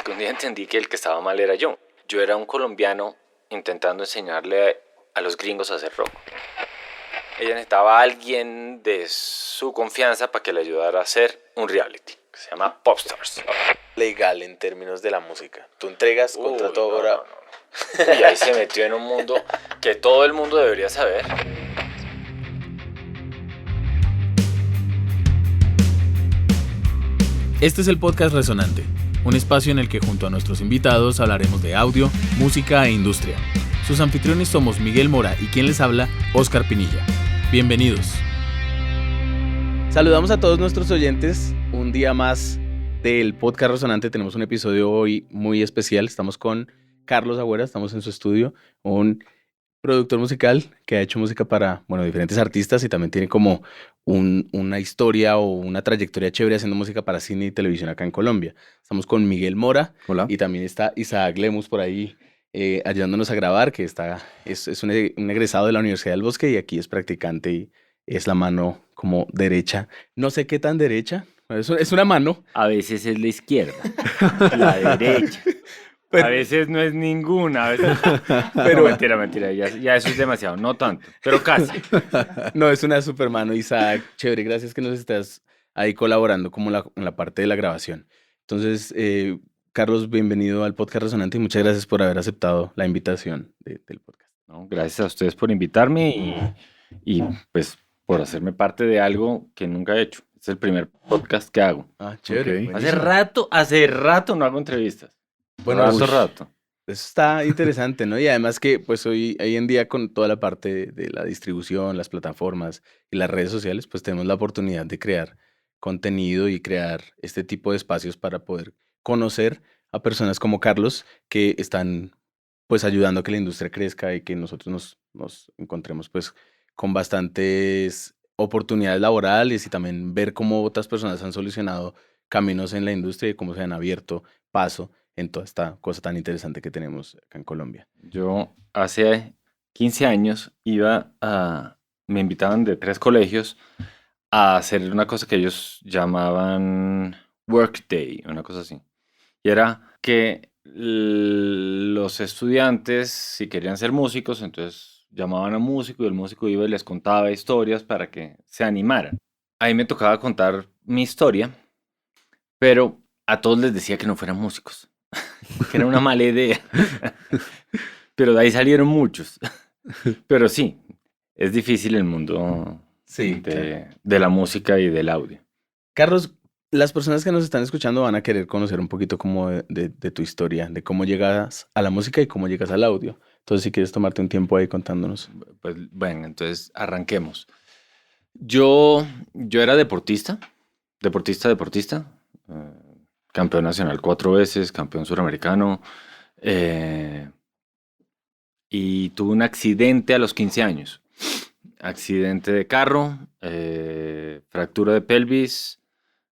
que un día entendí que el que estaba mal era yo. Yo era un colombiano intentando enseñarle a los gringos a hacer rock. Ella necesitaba a alguien de su confianza para que le ayudara a hacer un reality que se llama Popstars. Legal en términos de la música. Tú entregas contrato ahora. No. Y ahí se metió en un mundo que todo el mundo debería saber. Este es el podcast Resonante, un espacio en el que junto a nuestros invitados hablaremos de audio, música e industria. Sus anfitriones somos Miguel Mora y quien les habla, Oscar Pinilla. Bienvenidos. Saludamos a todos nuestros oyentes. Un día más del podcast Resonante. Tenemos un episodio hoy muy especial. Estamos con Carlos Agüera, estamos en su estudio, un productor musical que ha hecho música para, diferentes artistas y también tiene como una historia o una trayectoria chévere haciendo música para cine y televisión acá en Colombia. Estamos con Miguel Mora. Hola. Y también está Isaac Lemus por ahí ayudándonos a grabar, que es un egresado de la Universidad del Bosque y aquí es practicante y es la mano como derecha. No sé qué tan derecha, es una mano. A veces es la izquierda, la derecha. A veces no es ninguna, a veces... Pero no, mentira, ya eso es demasiado, no tanto, pero casi. No, es una super mano, Isaac. Chévere, gracias que nos estás ahí colaborando como en la parte de la grabación. Entonces, Carlos, bienvenido al Podcast Resonante y muchas gracias por haber aceptado la invitación del podcast. No, gracias a ustedes por invitarme y pues por hacerme parte de algo que nunca he hecho. Es el primer podcast que hago. Ah, chévere. Ok. Hace rato no hago entrevistas. Bueno, Rato. Eso está interesante, ¿no? Y además que pues hoy en día con toda la parte de la distribución, las plataformas y las redes sociales, pues tenemos la oportunidad de crear contenido y crear este tipo de espacios para poder conocer a personas como Carlos que están pues ayudando a que la industria crezca y que nosotros nos encontremos pues con bastantes oportunidades laborales y también ver cómo otras personas han solucionado caminos en la industria y cómo se han abierto paso en toda esta cosa tan interesante que tenemos acá en Colombia. Yo hace 15 años me invitaban de 3 colegios a hacer una cosa que ellos llamaban Workday, una cosa así. Y era que los estudiantes, si querían ser músicos, entonces llamaban a un músico y el músico iba y les contaba historias para que se animaran. Ahí me tocaba contar mi historia, pero a todos les decía que no fueran músicos, que era una mala idea. Pero de ahí salieron muchos. Pero sí, es difícil el mundo de la música y del audio. Carlos, las personas que nos están escuchando van a querer conocer un poquito como de tu historia, de cómo llegas a la música y cómo llegas al audio. Entonces, si quieres tomarte un tiempo ahí contándonos. Pues bueno, entonces arranquemos. Yo era deportista. Campeón nacional 4 veces, campeón suramericano. Y tuve un accidente a los 15 años. Accidente de carro, fractura de pelvis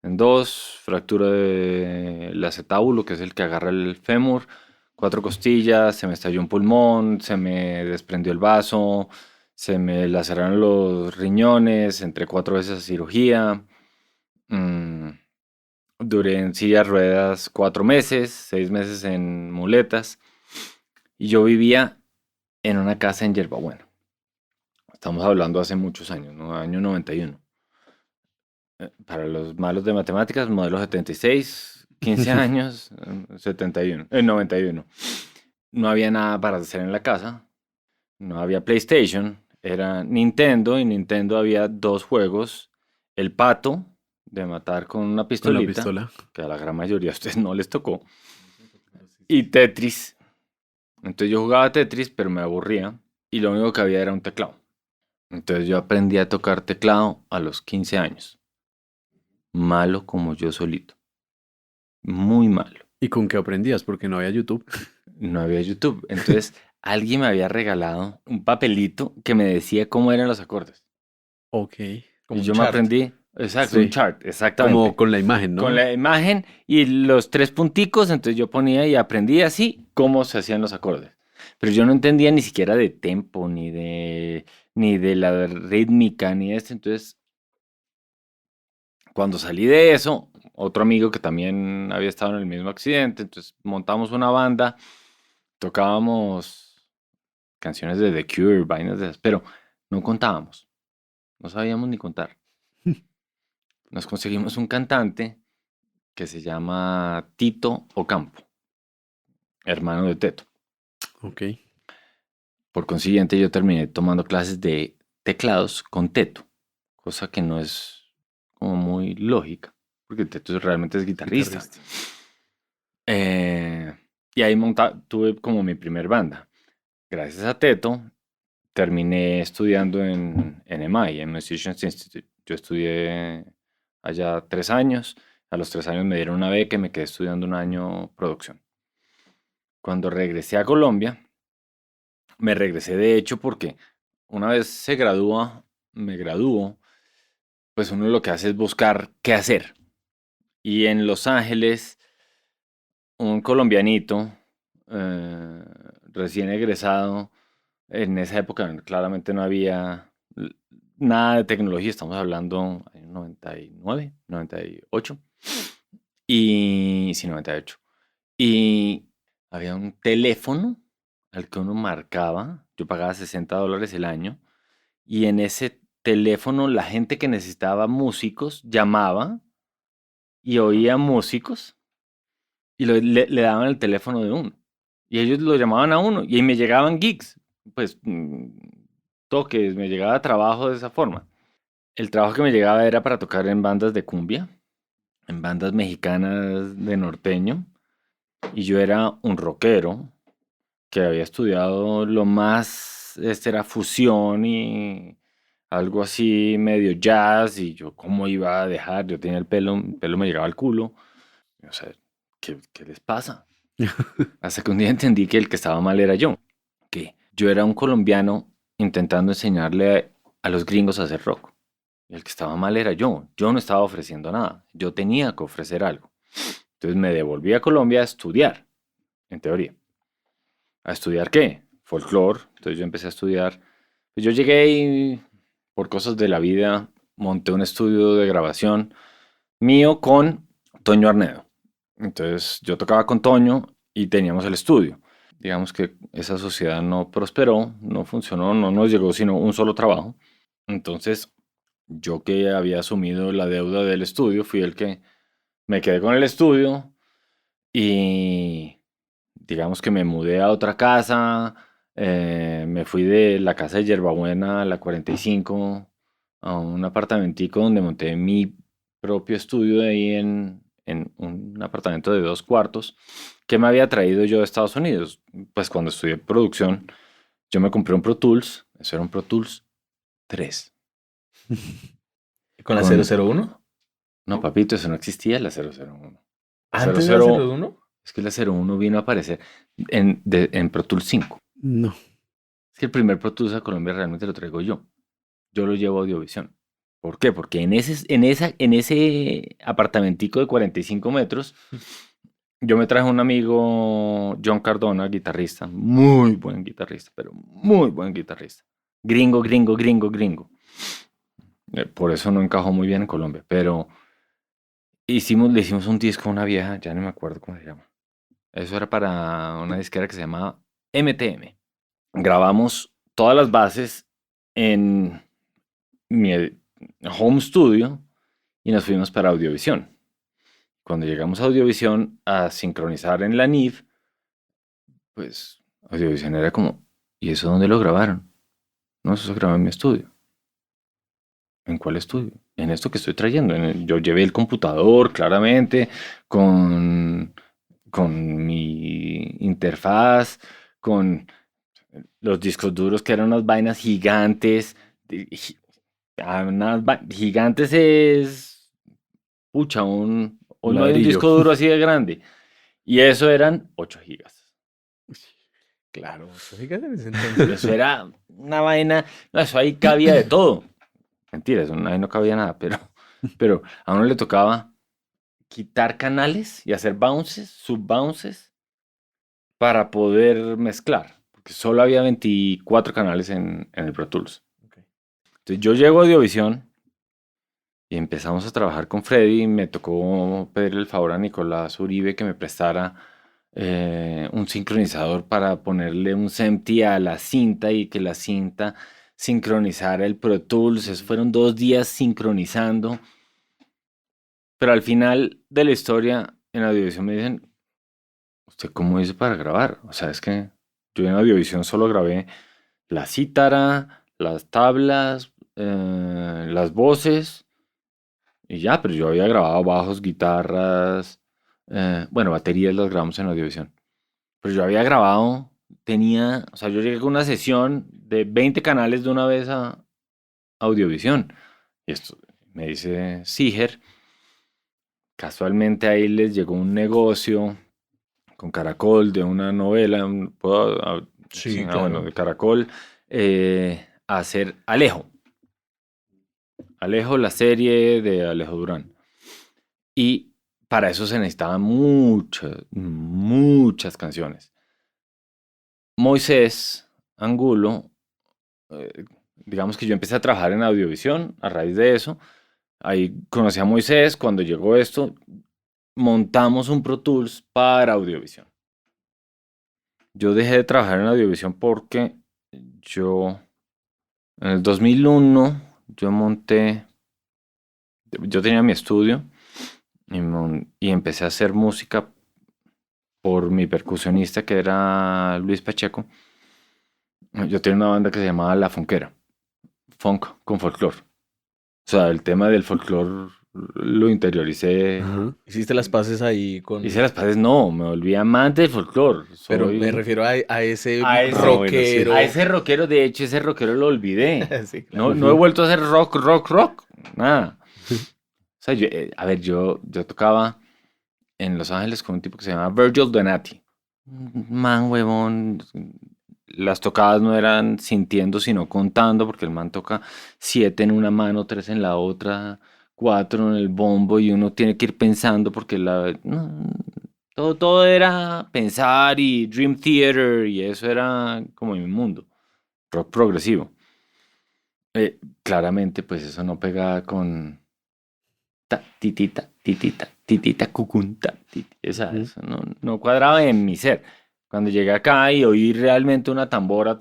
en 2, fractura del acetábulo, que es el que agarra el fémur, 4 costillas, se me estalló un pulmón, se me desprendió el vaso, se me laceraron los riñones, entré 4 veces a cirugía. Duré en silla de ruedas 4 meses, 6 meses en muletas. Y yo vivía en una casa en Yerbabuena. Estamos hablando hace muchos años, ¿no? Año 91. Para los malos de matemáticas, modelo 76, 15 años, 91. No había nada para hacer en la casa. No había PlayStation. Era Nintendo, y Nintendo había 2 juegos. El pato, de matar con una pistolita, que a la gran mayoría de ustedes no les tocó. Y Tetris. Entonces yo jugaba Tetris, pero me aburría. Y lo único que había era un teclado. Entonces yo aprendí a tocar teclado a los 15 años. Malo como yo solito. Muy malo. ¿Y con qué aprendías? Porque no había YouTube. No había YouTube. Entonces alguien me había regalado un papelito que me decía cómo eran los acordes. Ok. Y yo me aprendí, exacto, Sí. un chart, exactamente. Como con la imagen, ¿no? Con la imagen y los 3 punticos, entonces yo ponía y aprendí así cómo se hacían los acordes. Pero yo no entendía ni siquiera de tempo, ni de la rítmica, ni de esto. Entonces, cuando salí de eso, otro amigo que también había estado en el mismo accidente. Entonces montamos una banda, tocábamos canciones de The Cure, vainas de esas, pero no contábamos, no sabíamos ni contar. Nos conseguimos un cantante que se llama Tito Ocampo, hermano de Teto. Ok. Por consiguiente, yo terminé tomando clases de teclados con Teto, cosa que no es como muy lógica, porque Teto realmente es guitarrista. Y ahí tuve como mi primer banda. Gracias a Teto, terminé estudiando en MI, en Musicians Institute. Yo estudié allá 3 años. A los 3 años me dieron una beca y me quedé estudiando un año producción. Cuando regresé a Colombia, me regresé de hecho porque una vez me gradúo, pues uno lo que hace es buscar qué hacer. Y en Los Ángeles, un colombiaito recién egresado, en esa época claramente no había nada de tecnología, estamos hablando en 99, 98, y sí, 98. Y había un teléfono al que uno marcaba, yo pagaba $60 el año, y en ese teléfono la gente que necesitaba músicos llamaba y oía músicos y le daban el teléfono de uno. Y ellos lo llamaban a uno y ahí me llegaban gigs, pues toques, me llegaba trabajo de esa forma. El trabajo que me llegaba era para tocar en bandas de cumbia, en bandas mexicanas de norteño, y yo era un rockero que había estudiado lo más, era fusión y algo así medio jazz, y yo cómo iba a dejar, yo tenía el pelo me llegaba al culo, o sea, ¿qué les pasa? Hasta que un día entendí que el que estaba mal era yo, que yo era un colombiano intentando enseñarle a los gringos a hacer rock. Y el que estaba mal era yo no estaba ofreciendo nada, yo tenía que ofrecer algo. Entonces me devolví a Colombia a estudiar, en teoría. ¿A estudiar qué? Folclore. Entonces yo empecé a estudiar. Pues yo llegué y por cosas de la vida monté un estudio de grabación mío con Toño Arnedo. Entonces yo tocaba con Toño y teníamos el estudio. Digamos que esa sociedad no prosperó, no funcionó, no nos llegó sino un solo trabajo. Entonces yo que había asumido la deuda del estudio, fui el que me quedé con el estudio y digamos que me mudé a otra casa, me fui de la casa de Yerbabuena a la 45, a un apartamentico donde monté mi propio estudio de ahí en un apartamento de 2 cuartos que me había traído yo de Estados Unidos. Pues cuando estudié producción, yo me compré un Pro Tools, eso era un Pro Tools 3. ¿Con la Con- 001? No, papito, eso no existía, la 001. ¿Antes de la 01? Es que la 01 vino a aparecer en Pro Tools 5. No. Es que el primer Pro Tools a Colombia realmente lo traigo yo. Yo lo llevo a Audiovisión. ¿Por qué? Porque en ese apartamentico de 45 metros, yo me traje un amigo, John Cardona, guitarrista, muy buen guitarrista, pero muy buen guitarrista. Gringo, gringo, gringo, gringo. Por eso no encajó muy bien en Colombia, pero le hicimos un disco a una vieja, ya no me acuerdo cómo se llama. Eso era para una disquera que se llamaba MTM. Grabamos todas las bases en mi home studio y nos fuimos para Audiovisión. Cuando llegamos a Audiovisión a sincronizar en la NIV, pues Audiovisión era como, ¿y eso dónde lo grabaron? No, eso se grabó en mi estudio. ¿En cuál estudio? En esto que estoy trayendo. Yo llevé el computador, claramente, con mi interfaz, con los discos duros que eran unas vainas gigantes. Gigantes es, pucha, hoy no hay un Ladrillo. disco duro así de grande. Y eso eran 8 gigas. Claro, fíjate en ese entonces. Eso era una vaina, no, eso ahí cabía de todo. Mentira, eso ahí no cabía nada, pero a uno le tocaba quitar canales y hacer bounces, sub-bounces, para poder mezclar. Porque solo había 24 canales en el Pro Tools. Ok. Entonces yo llego a Audiovisión Y empezamos a trabajar con Freddy y me tocó pedirle el favor a Nicolás Uribe que me prestara un sincronizador para ponerle un SMPTE a la cinta y que la cinta sincronizara el Pro Tools. Eso fueron 2 días sincronizando. Pero al final de la historia en Audiovisión me dicen, ¿usted cómo hizo para grabar? O sea, es que yo en Audiovisión solo grabé la cítara, las tablas, las voces y ya, pero yo había grabado bajos, guitarras, bueno, baterías las grabamos en Audiovisión. Pero yo había grabado, o sea, yo llegué con una sesión de 20 canales de una vez a Audiovisión. Y esto me dice Siger, casualmente ahí les llegó un negocio con Caracol de una novela, Sí, bueno, claro. de Caracol, a hacer Alejo. Alejo, la serie de Alejo Durán. Y para eso se necesitaban muchas canciones. Moisés Angulo, digamos que yo empecé a trabajar en Audiovisión a raíz de eso. Ahí conocí a Moisés. Cuando llegó esto, montamos un Pro Tools para Audiovisión. Yo dejé de trabajar en Audiovisión porque en el 2001, yo tenía mi estudio y empecé a hacer música por mi percusionista que era Luis Pacheco. Yo tenía una banda que se llamaba La Funkera, funk con folclore. O sea, el tema del folclore lo interioricé. Ajá. Hiciste las paces ahí con... Hice las paces, no, me volví amante del folclore. Pero Soy me refiero a ese a ese, rockero. a ese rockero, de hecho, ese rockero lo olvidé. Sí, claro. No he vuelto a hacer rock, nada. O sea, a ver, yo tocaba en Los Ángeles con un tipo que se llama Virgil Donati. Un man, huevón. Las tocadas no eran sintiendo, sino contando, porque el man toca 7 en una mano, 3 en la otra, 4 en el bombo, y uno tiene que ir pensando, porque todo era pensar y Dream Theater, y eso era como mi mundo, rock progresivo. Claramente, pues eso no pegaba con titita, cucunta, eso no cuadraba en mi ser. Cuando llegué acá y oí realmente una tambora,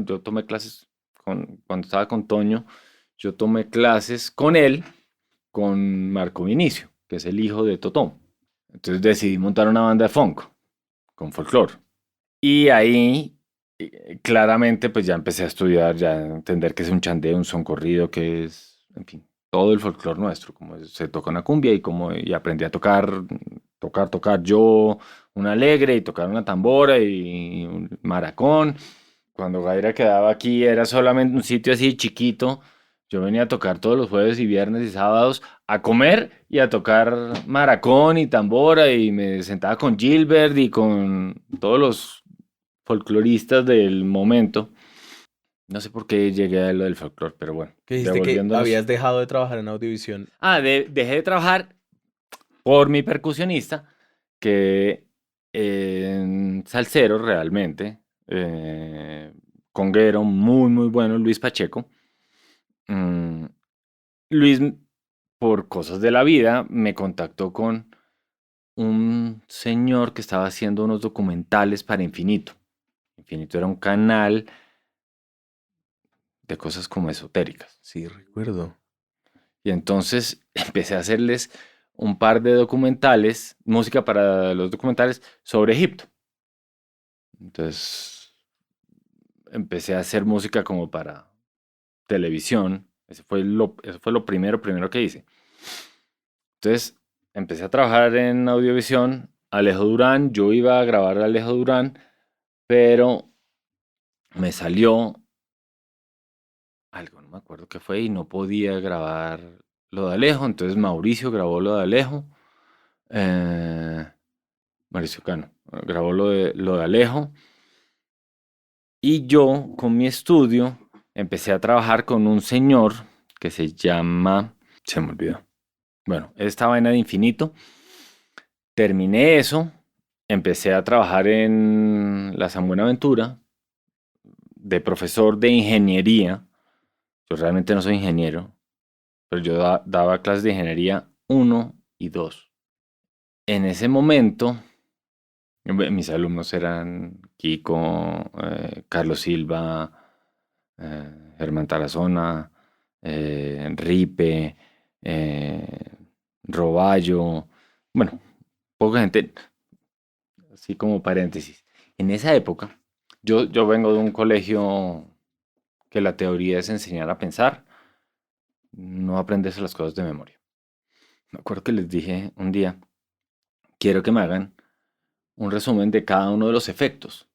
yo tomé clases cuando estaba con Toño, yo tomé clases con él, con Marco Vinicio, que es el hijo de Totó. Entonces decidí montar una banda de funk, con folclore. Y ahí, claramente, pues ya empecé a estudiar, ya a entender qué es un chandé, un son corrido, qué es, en fin, todo el folclore nuestro, cómo se toca una cumbia y aprendí a tocar yo un alegre y tocar una tambora y un maracón. Cuando Gaira quedaba aquí era solamente un sitio así chiquito. Yo venía a tocar todos los jueves y viernes y sábados a comer y a tocar maracón y tambora y me sentaba con Gilbert y con todos los folcloristas del momento. No sé por qué llegué a lo del folclore, pero bueno. Que dijiste que devolviéndonos. habías dejado de trabajar en Audiovisión. Dejé de trabajar por mi percusionista, que salsero realmente, conguero muy bueno, Luis Pacheco. Luis, por cosas de la vida, me contactó con un señor que estaba haciendo unos documentales para Infinito. Infinito era un canal de cosas como esotéricas. Sí, recuerdo. Y entonces empecé a hacerles un par de documentales, música para los documentales sobre Egipto. Entonces empecé a hacer música como para televisión. Eso fue lo primero que hice. Entonces empecé a trabajar en Audiovisión. Alejo Durán, yo iba a grabar a Alejo Durán, pero me salió algo, no me acuerdo qué fue, y no podía grabar lo de Alejo. Entonces Mauricio grabó lo de Alejo. Mauricio Cano grabó lo de Alejo. Y yo, con mi estudio, empecé a trabajar con un señor que se llama... Se me olvidó. Bueno, esta vaina de Infinito. Terminé eso. Empecé a trabajar en la San Buenaventura de profesor de ingeniería. Yo realmente no soy ingeniero. pero yo daba clases de ingeniería 1 y 2. En ese momento, mis alumnos eran Kiko, Carlos Silva, Germán Tarazona, Ripe, Roballo, bueno, poca gente, así como paréntesis. En esa época, yo vengo de un colegio que la teoría es enseñar a pensar, no aprenderse las cosas de memoria. Me acuerdo que les dije un día, quiero que me hagan un resumen de cada uno de los efectos,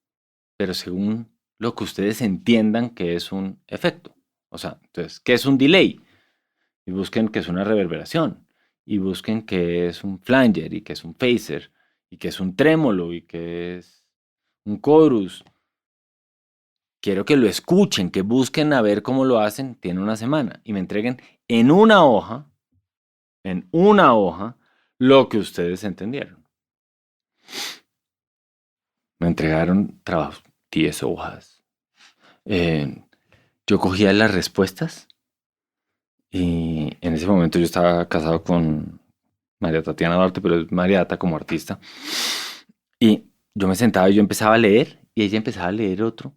pero según lo que ustedes entiendan que es un efecto. O sea, entonces, ¿qué es un delay? Y busquen qué es una reverberación, y busquen qué es un flanger, y qué es un phaser, y qué es un trémolo, y qué es un chorus. Quiero que lo escuchen, que busquen a ver cómo lo hacen. Tiene una semana y me entreguen en una hoja, lo que ustedes entendieron. Me entregaron trabajos, 10 hojas. Yo cogía las respuestas y en ese momento yo estaba casado con María Tatiana Duarte, pero es María Tata como artista. Y yo me sentaba y yo empezaba a leer y ella empezaba a leer otro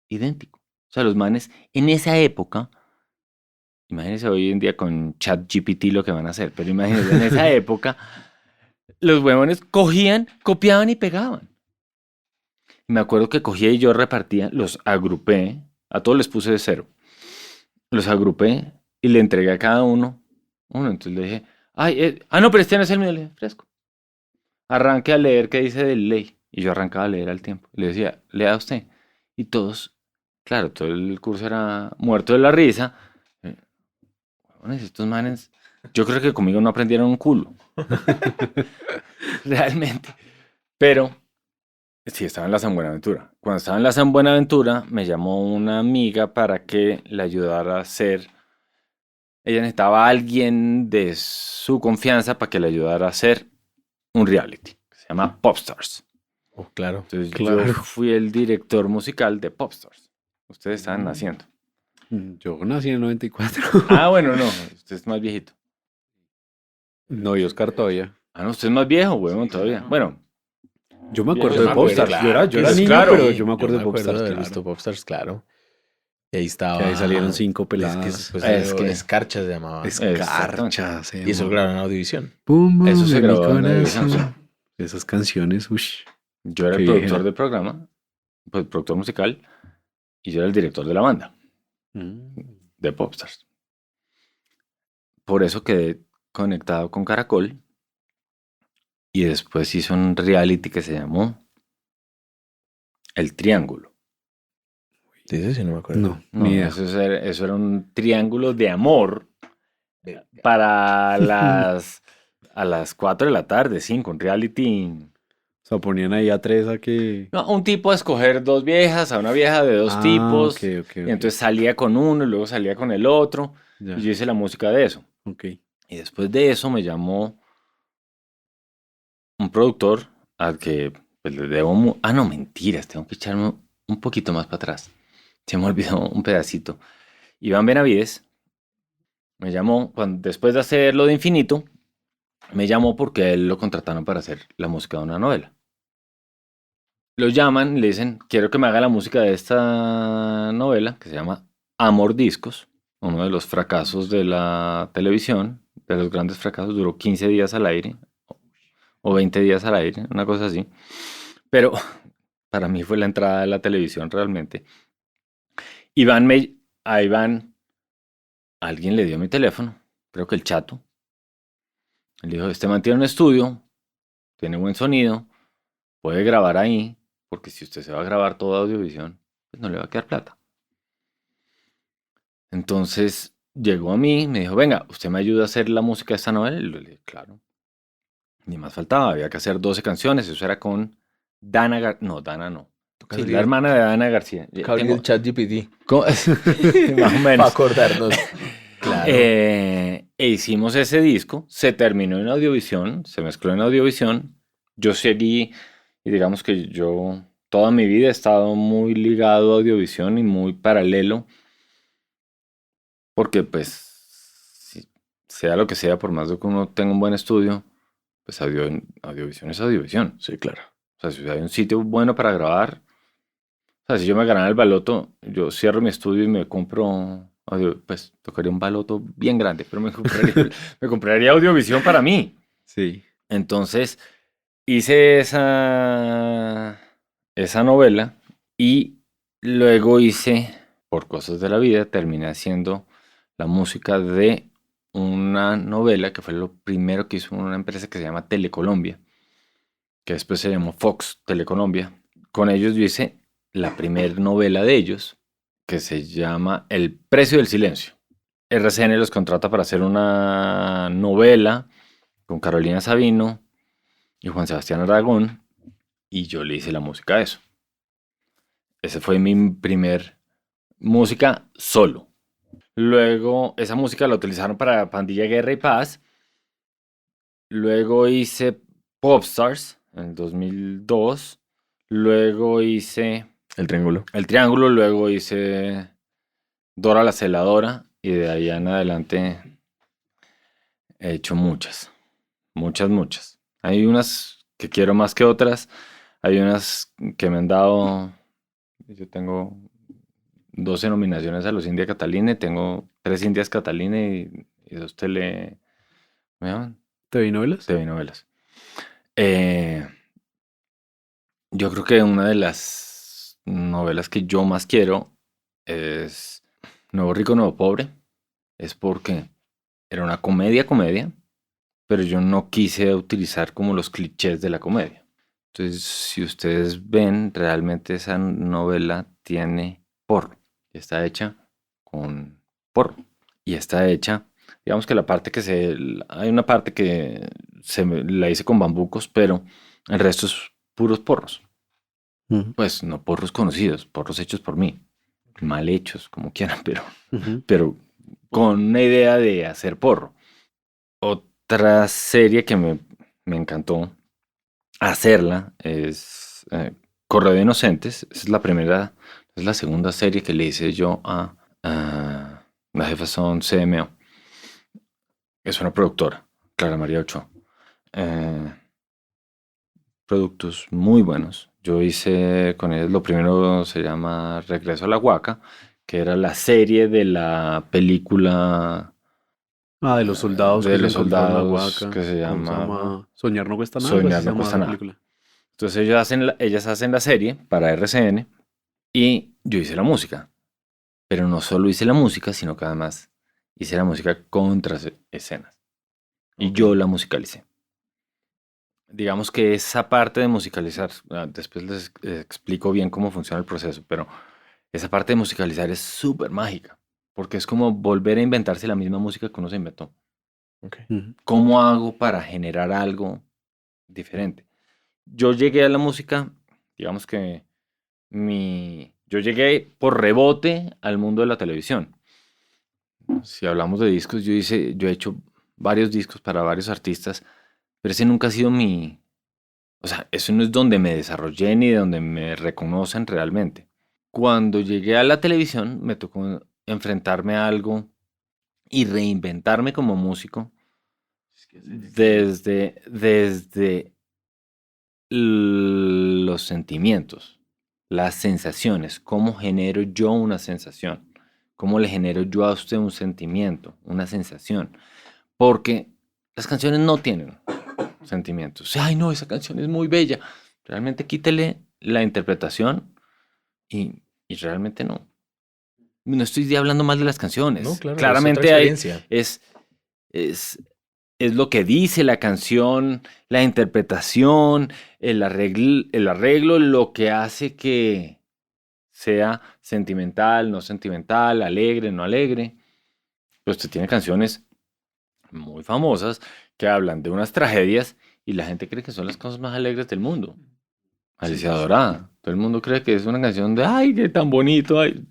idéntico. O sea, los manes en esa época, imagínense hoy en día con ChatGPT lo que van a hacer, pero imagínense en esa época, los huevones cogían, copiaban y pegaban. Y me acuerdo que cogía y yo repartía, los agrupé, a todos les puse de 0. Los agrupé y le entregué a cada uno. Entonces le dije, no, pero este no es el mío, le dije, fresco. Arranque a leer qué dice de ley. Y yo arrancaba a leer al tiempo. Le decía, lea usted. Y todos, claro, todo el curso era muerto de la risa. Bueno, estos manes, yo creo que conmigo no aprendieron un culo. Realmente. Pero sí, estaba en la San Buenaventura. Cuando estaba en la San Buenaventura, me llamó una amiga para que le ayudara a hacer. Ella necesitaba a alguien de su confianza para que le ayudara a hacer un reality. Se llama Popstars. Oh, claro. Entonces yo fui el director musical de Popstars. Ustedes estaban naciendo. Yo nací en el 94. Bueno, no. Usted es más viejito. No, y Oscar todavía. No, usted es más viejo, huevón, todavía. Bueno. Yo me acuerdo Yo de me acuerdo, Popstars. claro, Yo era pues, niño, claro. pero yo me acuerdo de Popstars. de haber Claro. visto Popstars, claro. Y ahí estaba. Que ahí salieron 5 peladas. Es que Escarcha se llamaba. Escarchas. Y eso lo grabaron en Audiovisión. Eso se grabó en Audiovisión. Esas canciones, uy. Yo era el productor del programa, pues productor musical, y yo era el director de la banda de Popstars. Por eso quedé conectado con Caracol y después hizo un reality que se llamó El Triángulo. ¿Dices? Sí, no me acuerdo. No, ni idea. Eso era un triángulo de amor para a las 4 de la tarde, 5, un reality. O sea, ponían ahí a 3 a que... No, un tipo a escoger 2 viejas, a una vieja de 2 tipos. Okay. Y entonces salía con uno y luego salía con el otro. Ya. Y yo hice la música de eso. Ok. Y después de eso me llamó un productor al que pues, le debo... no, mentiras, tengo que echarme un poquito más para atrás. Se me olvidó un pedacito. Iván Benavides me llamó, después de hacer lo de Infinito, me llamó porque a él lo contrataron para hacer la música de una novela. Lo llaman y le dicen, quiero que me haga la música de esta novela, que se llama Amor Discos, uno de los fracasos de la televisión, de los grandes fracasos, duró 15 días al aire, o 20 días al aire, una cosa así. Pero para mí fue la entrada de la televisión realmente. A Iván, alguien le dio mi teléfono, creo que el Chato. Le dijo, este man tiene un estudio, tiene buen sonido, puede grabar ahí, porque si usted se va a grabar toda Audiovisión, pues no le va a quedar plata. Entonces llegó a mí, me dijo, venga, ¿usted me ayuda a hacer la música de esta novela? Y le dije, claro. Ni más faltaba, había que hacer 12 canciones, eso era con Dana no. Sí, la hermana de Dana García. El ChatGPT. Más o menos. Para acordarnos. Claro. E hicimos ese disco, se terminó en Audiovisión, se mezcló en Audiovisión. Yo seguí, y digamos que yo toda mi vida he estado muy ligado a Audiovisión y muy paralelo, porque pues sea lo que sea, por más de que uno tenga un buen estudio, pues audiovisión es audiovisión. Sí, claro. O sea, si hay un sitio bueno para grabar, o sea, si yo me ganara el baloto, yo cierro mi estudio y me compro pues tocaría un baloto bien grande, pero me compraría audiovisión para mí. Sí. Entonces, hice esa novela y luego hice, por cosas de la vida, terminé haciendo la música de una novela que fue lo primero que hizo una empresa que se llama Telecolombia, que después se llamó Fox Telecolombia. Con ellos yo hice la primera novela de ellos, que se llama El precio del silencio. RCN los contrata para hacer una novela con Carolina Sabino y Juan Sebastián Aragón, y yo le hice la música a eso. Ese fue mi primer música solo. Luego esa música la utilizaron para Pandilla, Guerra y Paz. Luego hice Popstars en el 2002. Luego hice El Triángulo. El Triángulo. Luego hice Dora la Celadora. Y de ahí en adelante he hecho muchas. Muchas. Hay unas que quiero más que otras. Hay unas que me han dado. Yo tengo 12 nominaciones a los India Catalina. Tengo 3 Indias Catalina y 2 ¿me llaman? ¿TV novelas? TV novelas. Yo creo que una de las novelas que yo más quiero es Nuevo Rico, Nuevo Pobre. Es porque era una comedia, pero yo no quise utilizar como los clichés de la comedia. Entonces, si ustedes ven, realmente esa novela tiene porro. Está hecha con porro. Y está hecha, digamos que hay una parte que la hice con bambucos, pero el resto es puros porros. Pues no porros conocidos, porros hechos por mí. Mal hechos, como quieran, pero con una idea de hacer porro. Otra serie que me encantó hacerla es Correo de Inocentes. Es la segunda serie que le hice yo a la jefa son CMO. Es una productora, Clara María Ochoa. Productos muy buenos. Yo hice con ellos, lo primero se llama Regreso a la Huaca, que era la serie de la película de los soldados de que los se encontraron en la soldados Huaca. que se ¿Cómo llama Soñar no cuesta nada. Soñar así se no llama cuesta la nada. película. Entonces ellas hacen la serie para RCN y yo hice la música. Pero no solo hice la música, sino que además hice la música contra escenas. Y yo la musicalicé. Digamos que esa parte de musicalizar, después les explico bien cómo funciona el proceso, pero esa parte de musicalizar es súper mágica, porque es como volver a inventarse la misma música que uno se inventó. ¿Cómo hago para generar algo diferente? Yo llegué a la música, digamos que yo llegué por rebote al mundo de la televisión. Si hablamos de discos, yo he hecho varios discos para varios artistas, pero ese nunca ha sido o sea, eso no es donde me desarrollé ni de donde me reconocen realmente. Cuando llegué a la televisión, me tocó enfrentarme a algo y reinventarme como músico desde los sentimientos, las sensaciones, cómo genero yo una sensación, cómo le genero yo a usted un sentimiento, una sensación, porque las canciones no tienen sentimientos. Ay, no, esa canción es muy bella. Realmente quítele la interpretación y realmente no. No estoy hablando mal de las canciones. No, claro, Claramente es lo que dice la canción, la interpretación, el arreglo, lo que hace que sea sentimental, no sentimental, alegre, no alegre. Pues usted tiene canciones muy famosas que hablan de unas tragedias y la gente cree que son las cosas más alegres del mundo. Alicia Dorada. Todo el mundo cree que es una canción de ¡ay, qué tan bonito! Ay.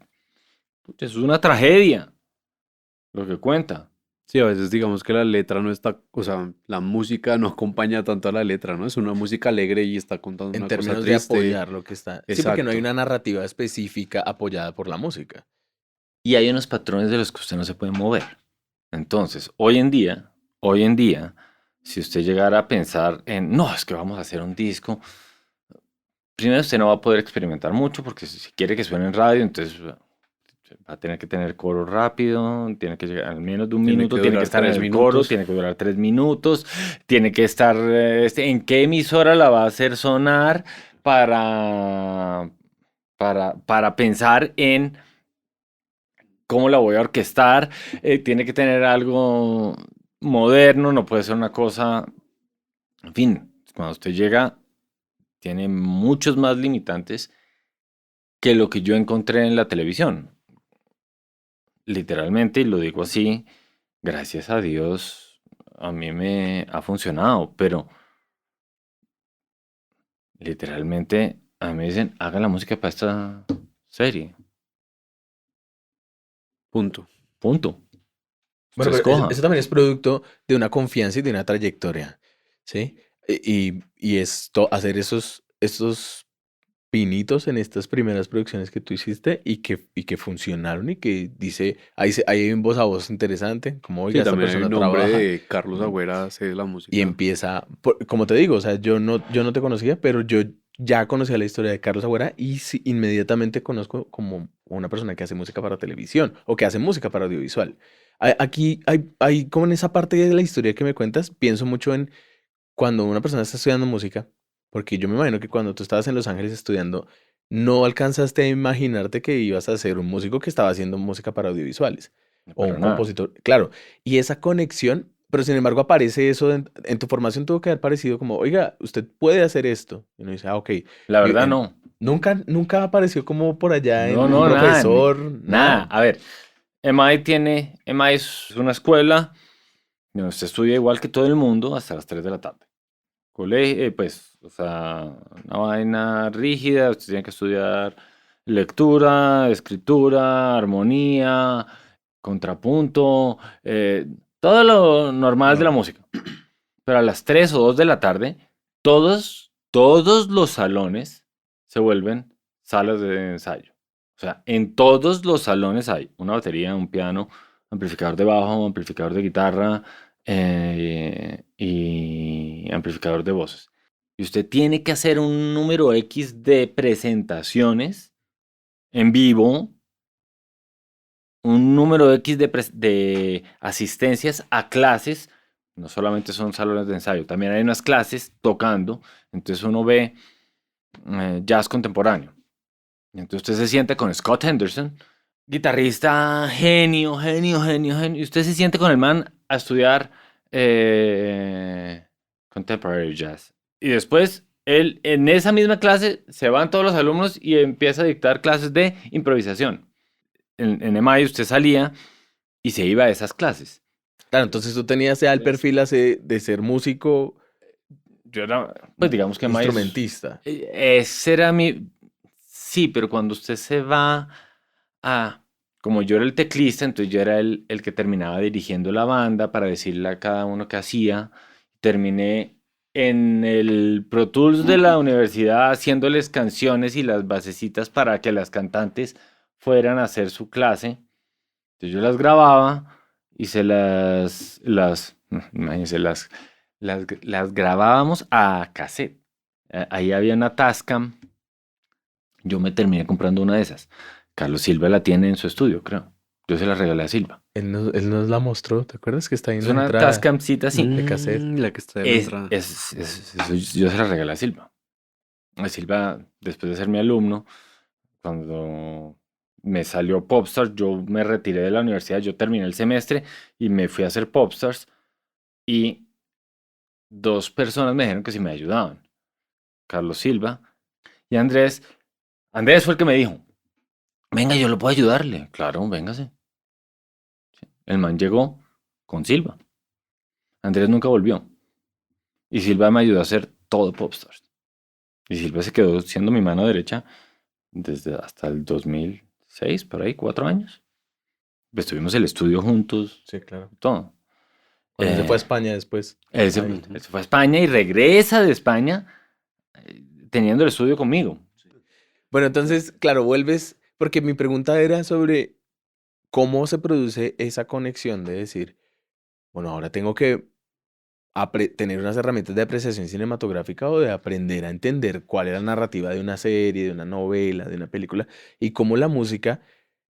Es una tragedia lo que cuenta. Sí, a veces digamos que la letra no está, o sea, la música no acompaña tanto a la letra, ¿no? Es una música alegre y está contando En una cosa términos de triste. apoyar lo que está. Sí, porque no hay Exacto. una narrativa específica apoyada por la música. Y hay unos patrones de los que usted no se puede mover. Entonces, hoy en día, si usted llegara a pensar en, no, es que vamos a hacer un disco, primero usted no va a poder experimentar mucho porque si quiere que suene en radio, entonces va a tener que tener coro rápido, tiene que llegar al menos de un Tiene minuto, que tiene que durar estar en 3 el coro, minutos. tiene que durar 3 minutos, tiene que estar, en qué emisora la va a hacer sonar para, para pensar en cómo la voy a orquestar, tiene que tener algo moderno, no puede ser una cosa, en fin, cuando usted llega, tiene muchos más limitantes que lo que yo encontré en la televisión. Literalmente, y lo digo así, gracias a Dios, a mí me ha funcionado, pero literalmente a mí me dicen, haga la música para esta serie, Punto. punto. Usted Bueno, pero eso, escoja. eso también es producto de una confianza y de una trayectoria, ¿sí? Y hacer esos pinitos en estas primeras producciones que tú hiciste y que funcionaron y que dice, ahí hay un voz a voz interesante, como, oiga, Sí, esta también hay un persona nombre trabaja de Carlos y, Agüera hace la y música. empieza, como te digo, o sea, yo no te conocía, pero yo ya conocía la historia de Carlos Agüera y sí, inmediatamente conozco como una persona que hace música para televisión o que hace música para audiovisual. Aquí hay como en esa parte de la historia que me cuentas, pienso mucho en cuando una persona está estudiando música, porque yo me imagino que cuando tú estabas en Los Ángeles estudiando, no alcanzaste a imaginarte que ibas a ser un músico que estaba haciendo música para audiovisuales o Para un nada. compositor, claro, y esa conexión, pero sin embargo aparece eso en tu formación tuvo que haber parecido como, oiga, usted puede hacer esto. Y uno dice, ah, ok. La Y verdad no. nunca apareció como por allá en No, un no, nada, profesor, nada. nada. A ver, MI es una escuela donde usted estudia igual que todo el mundo hasta las 3 de la tarde. Colegio, pues, o sea, una vaina rígida, usted tiene que estudiar lectura, escritura, armonía, contrapunto, todo lo normal de la Normal. música. Pero a las 3 o 2 de la tarde, todos los salones se vuelven salas de ensayo. O sea, en todos los salones hay una batería, un piano, amplificador de bajo, amplificador de guitarra y amplificador de voces. Y usted tiene que hacer un número X de presentaciones en vivo, un número X de asistencias a clases. No solamente son salones de ensayo, también hay unas clases tocando. Entonces uno ve jazz contemporáneo. Y entonces usted se sienta con Scott Henderson, guitarrista genio, genio, genio, genio. Y usted se siente con el man a estudiar contemporary jazz. Y después, él en esa misma clase se van todos los alumnos y empieza a dictar clases de improvisación. En EMAI usted salía y se iba a esas clases. Claro, entonces tú tenías ya el perfil de ser músico, Yo era, pues digamos que EMAI instrumentista. ese era mi... Sí, pero cuando usted se va a... Como yo era el teclista, entonces yo era el que terminaba dirigiendo la banda para decirle a cada uno qué hacía. Terminé en el Pro Tools de la universidad haciéndoles canciones y las basecitas para que las cantantes fueran a hacer su clase. Entonces yo las grababa y imagínense, las grabábamos a cassette. Ahí había una Tascam. Yo me terminé comprando una de esas. Carlos Silva la tiene en su estudio, creo. Yo se la regalé a Silva. Él nos la mostró, ¿te acuerdas que está ahí Es en la una entrada Tascamcita así. de cassette? La que está de la entrada. Yo se la regalé a Silva. A Silva, después de ser mi alumno, cuando me salió Popstars, yo me retiré de la universidad, yo terminé el semestre y me fui a hacer Popstars y dos personas me dijeron que si me ayudaban. Carlos Silva y Andrés. Andrés fue el que me dijo, venga, yo lo puedo ayudarle. Claro, véngase. El man llegó con Silva. Andrés nunca volvió. Y Silva me ayudó a hacer todo Popstars. Y Silva se quedó siendo mi mano derecha desde hasta el 2006, por ahí, 4 años. Pues tuvimos el estudio juntos, Sí, claro. todo. Cuando se fue a Eh, España después. él se, Ahí. él se fue a España y regresa de España teniendo el estudio conmigo. Bueno, entonces, claro, vuelves, porque mi pregunta era sobre cómo se produce esa conexión de decir, bueno, ahora tengo que tener unas herramientas de apreciación cinematográfica o de aprender a entender cuál es la narrativa de una serie, de una novela, de una película, y cómo la música,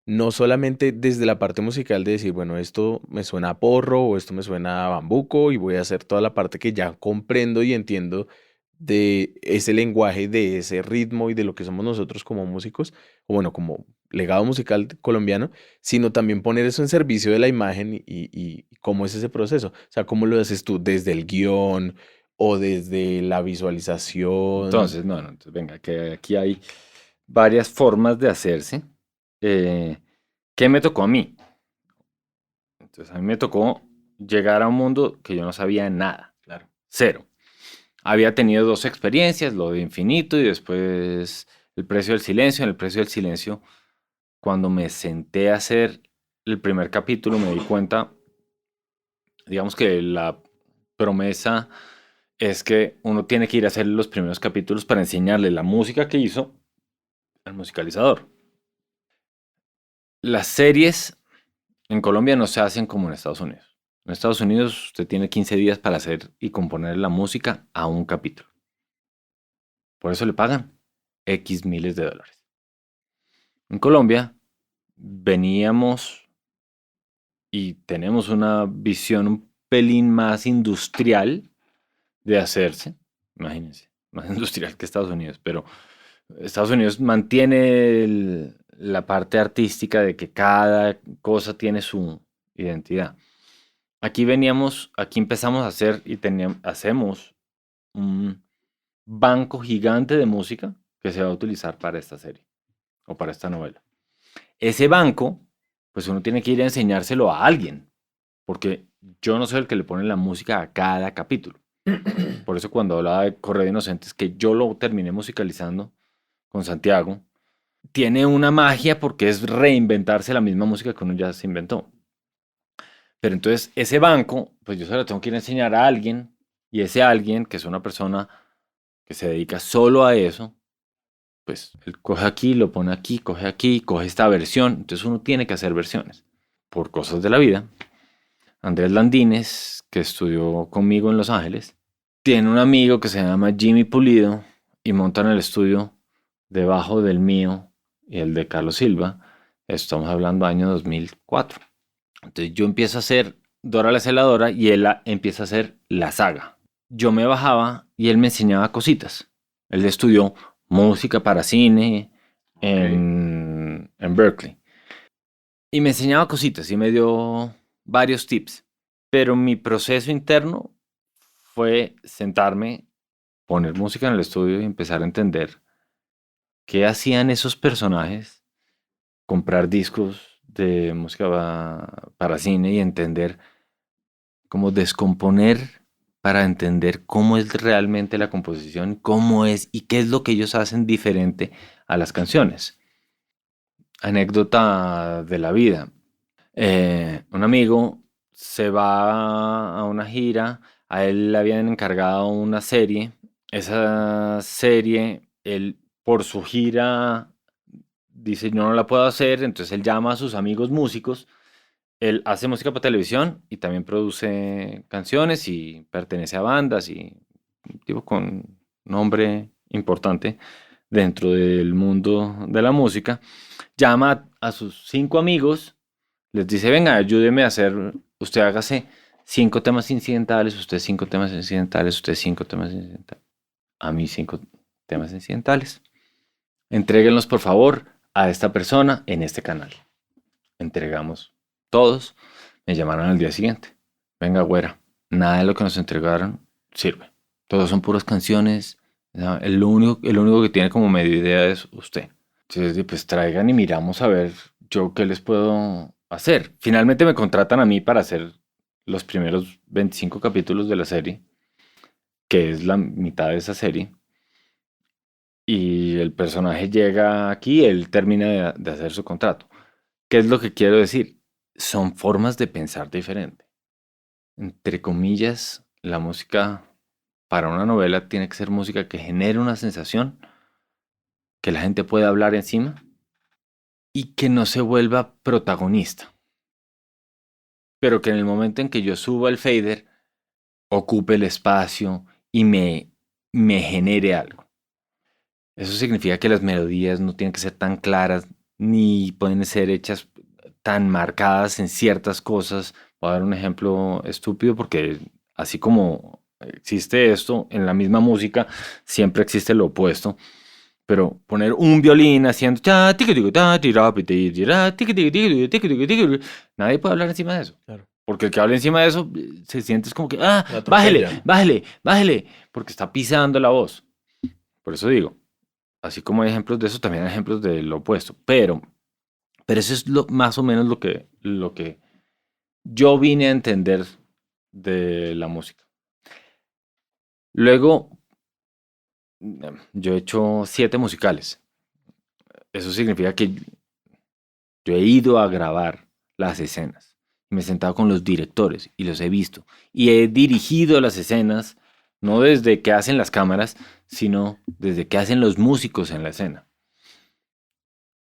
no solamente desde la parte musical de decir, bueno, esto me suena a porro o esto me suena a bambuco y voy a hacer toda la parte que ya comprendo y entiendo de ese lenguaje, de ese ritmo y de lo que somos nosotros como músicos, o bueno, como legado musical colombiano, sino también poner eso en servicio de la imagen y cómo es ese proceso. O sea, cómo lo haces tú desde el guión o desde la visualización. Entonces, no, entonces venga, que aquí hay varias formas de hacerse. Eh, ¿Qué me tocó a mí? Entonces, a mí me tocó llegar a un mundo que yo no sabía nada. Claro. Cero. Había tenido dos experiencias, lo de Infinito y después El precio del silencio. En El precio del silencio, cuando me senté a hacer el primer capítulo, me di cuenta, digamos que la promesa es que uno tiene que ir a hacer los primeros capítulos para enseñarle la música que hizo al musicalizador. Las series en Colombia no se hacen como en Estados Unidos. En Estados Unidos usted tiene 15 días para hacer y componer la música a un capítulo. Por eso le pagan X miles de dólares. En Colombia veníamos y tenemos una visión un pelín más industrial de hacerse. Imagínense, más industrial que Estados Unidos, pero Estados Unidos mantiene la parte artística de que cada cosa tiene su identidad. Aquí empezamos a hacer y hacemos un banco gigante de música que se va a utilizar para esta serie o para esta novela. Ese banco, pues uno tiene que ir a enseñárselo a alguien, porque yo no soy el que le pone la música a cada capítulo. Por eso cuando hablaba de Correo de Inocentes, que yo lo terminé musicalizando con Santiago, tiene una magia porque es reinventarse la misma música que uno ya se inventó. Pero entonces ese banco, pues yo se lo tengo que ir a enseñar a alguien, y ese alguien, que es una persona que se dedica solo a eso, pues él coge aquí, coge esta versión. Entonces uno tiene que hacer versiones. Por cosas de la vida, Andrés Landines, que estudió conmigo en Los Ángeles, tiene un amigo que se llama Jimmy Pulido y montan el estudio debajo del mío y el de Carlos Silva. Estamos hablando año 2004. Entonces yo empiezo a hacer Dora la Celadora y él empieza a hacer La Saga. Yo me bajaba y él me enseñaba cositas. Él estudió música para cine en Berkeley. Y me enseñaba cositas y me dio varios tips. Pero mi proceso interno fue sentarme, poner música en el estudio y empezar a entender qué hacían esos personajes, comprar discos de música para cine y entender cómo descomponer para entender cómo es realmente la composición, cómo es y qué es lo que ellos hacen diferente a las canciones. Anécdota de la vida. Un amigo se va a una gira, a él le habían encargado una serie. Esa serie, él por su gira dice, yo no la puedo hacer, entonces él llama a sus amigos músicos. Él hace música para televisión y también produce canciones y pertenece a bandas y un tipo con nombre importante dentro del mundo de la música. Llama a sus 5 amigos, les dice, venga, ayúdeme a hacer, usted hágase 5 temas incidentales, usted 5 temas incidentales, usted 5 temas incidentales, a mí 5 temas incidentales. Entréguenlos por favor a esta persona en este canal. Entregamos todos. Me llamaron al día siguiente. Venga, güera, nada de lo que nos entregaron sirve. Todos son puras canciones. El único que tiene como medio idea es usted. Entonces, pues traigan y miramos a ver yo qué les puedo hacer. Finalmente me contratan a mí para hacer los primeros 25 capítulos de la serie, que es la mitad de esa serie. Y el personaje llega aquí, él termina de hacer su contrato. ¿Qué es lo que quiero decir? Son formas de pensar diferente. Entre comillas, la música para una novela tiene que ser música que genere una sensación, que la gente pueda hablar encima y que no se vuelva protagonista. pero que en el momento en que yo subo el fader, ocupe el espacio y me genere algo. Eso significa que las melodías no tienen que ser tan claras ni pueden ser hechas tan marcadas en ciertas cosas. Voy a dar un ejemplo estúpido porque así como existe esto en la misma música, siempre existe lo opuesto. Pero poner un violín haciendo nadie puede hablar encima de eso. Claro. Porque el que habla encima de eso se siente como que, La bájele, atropella. bájele, bájele, porque está pisando la voz. Por eso digo, así como hay ejemplos de eso, también hay ejemplos de lo opuesto. Pero eso es más o menos lo que yo vine a entender de la música. Luego, yo he hecho 7 musicales. Eso significa que yo he ido a grabar las escenas. Me he sentado con los directores y los he visto. Y he dirigido las escenas, no desde que hacen las cámaras, sino desde que hacen los músicos en la escena.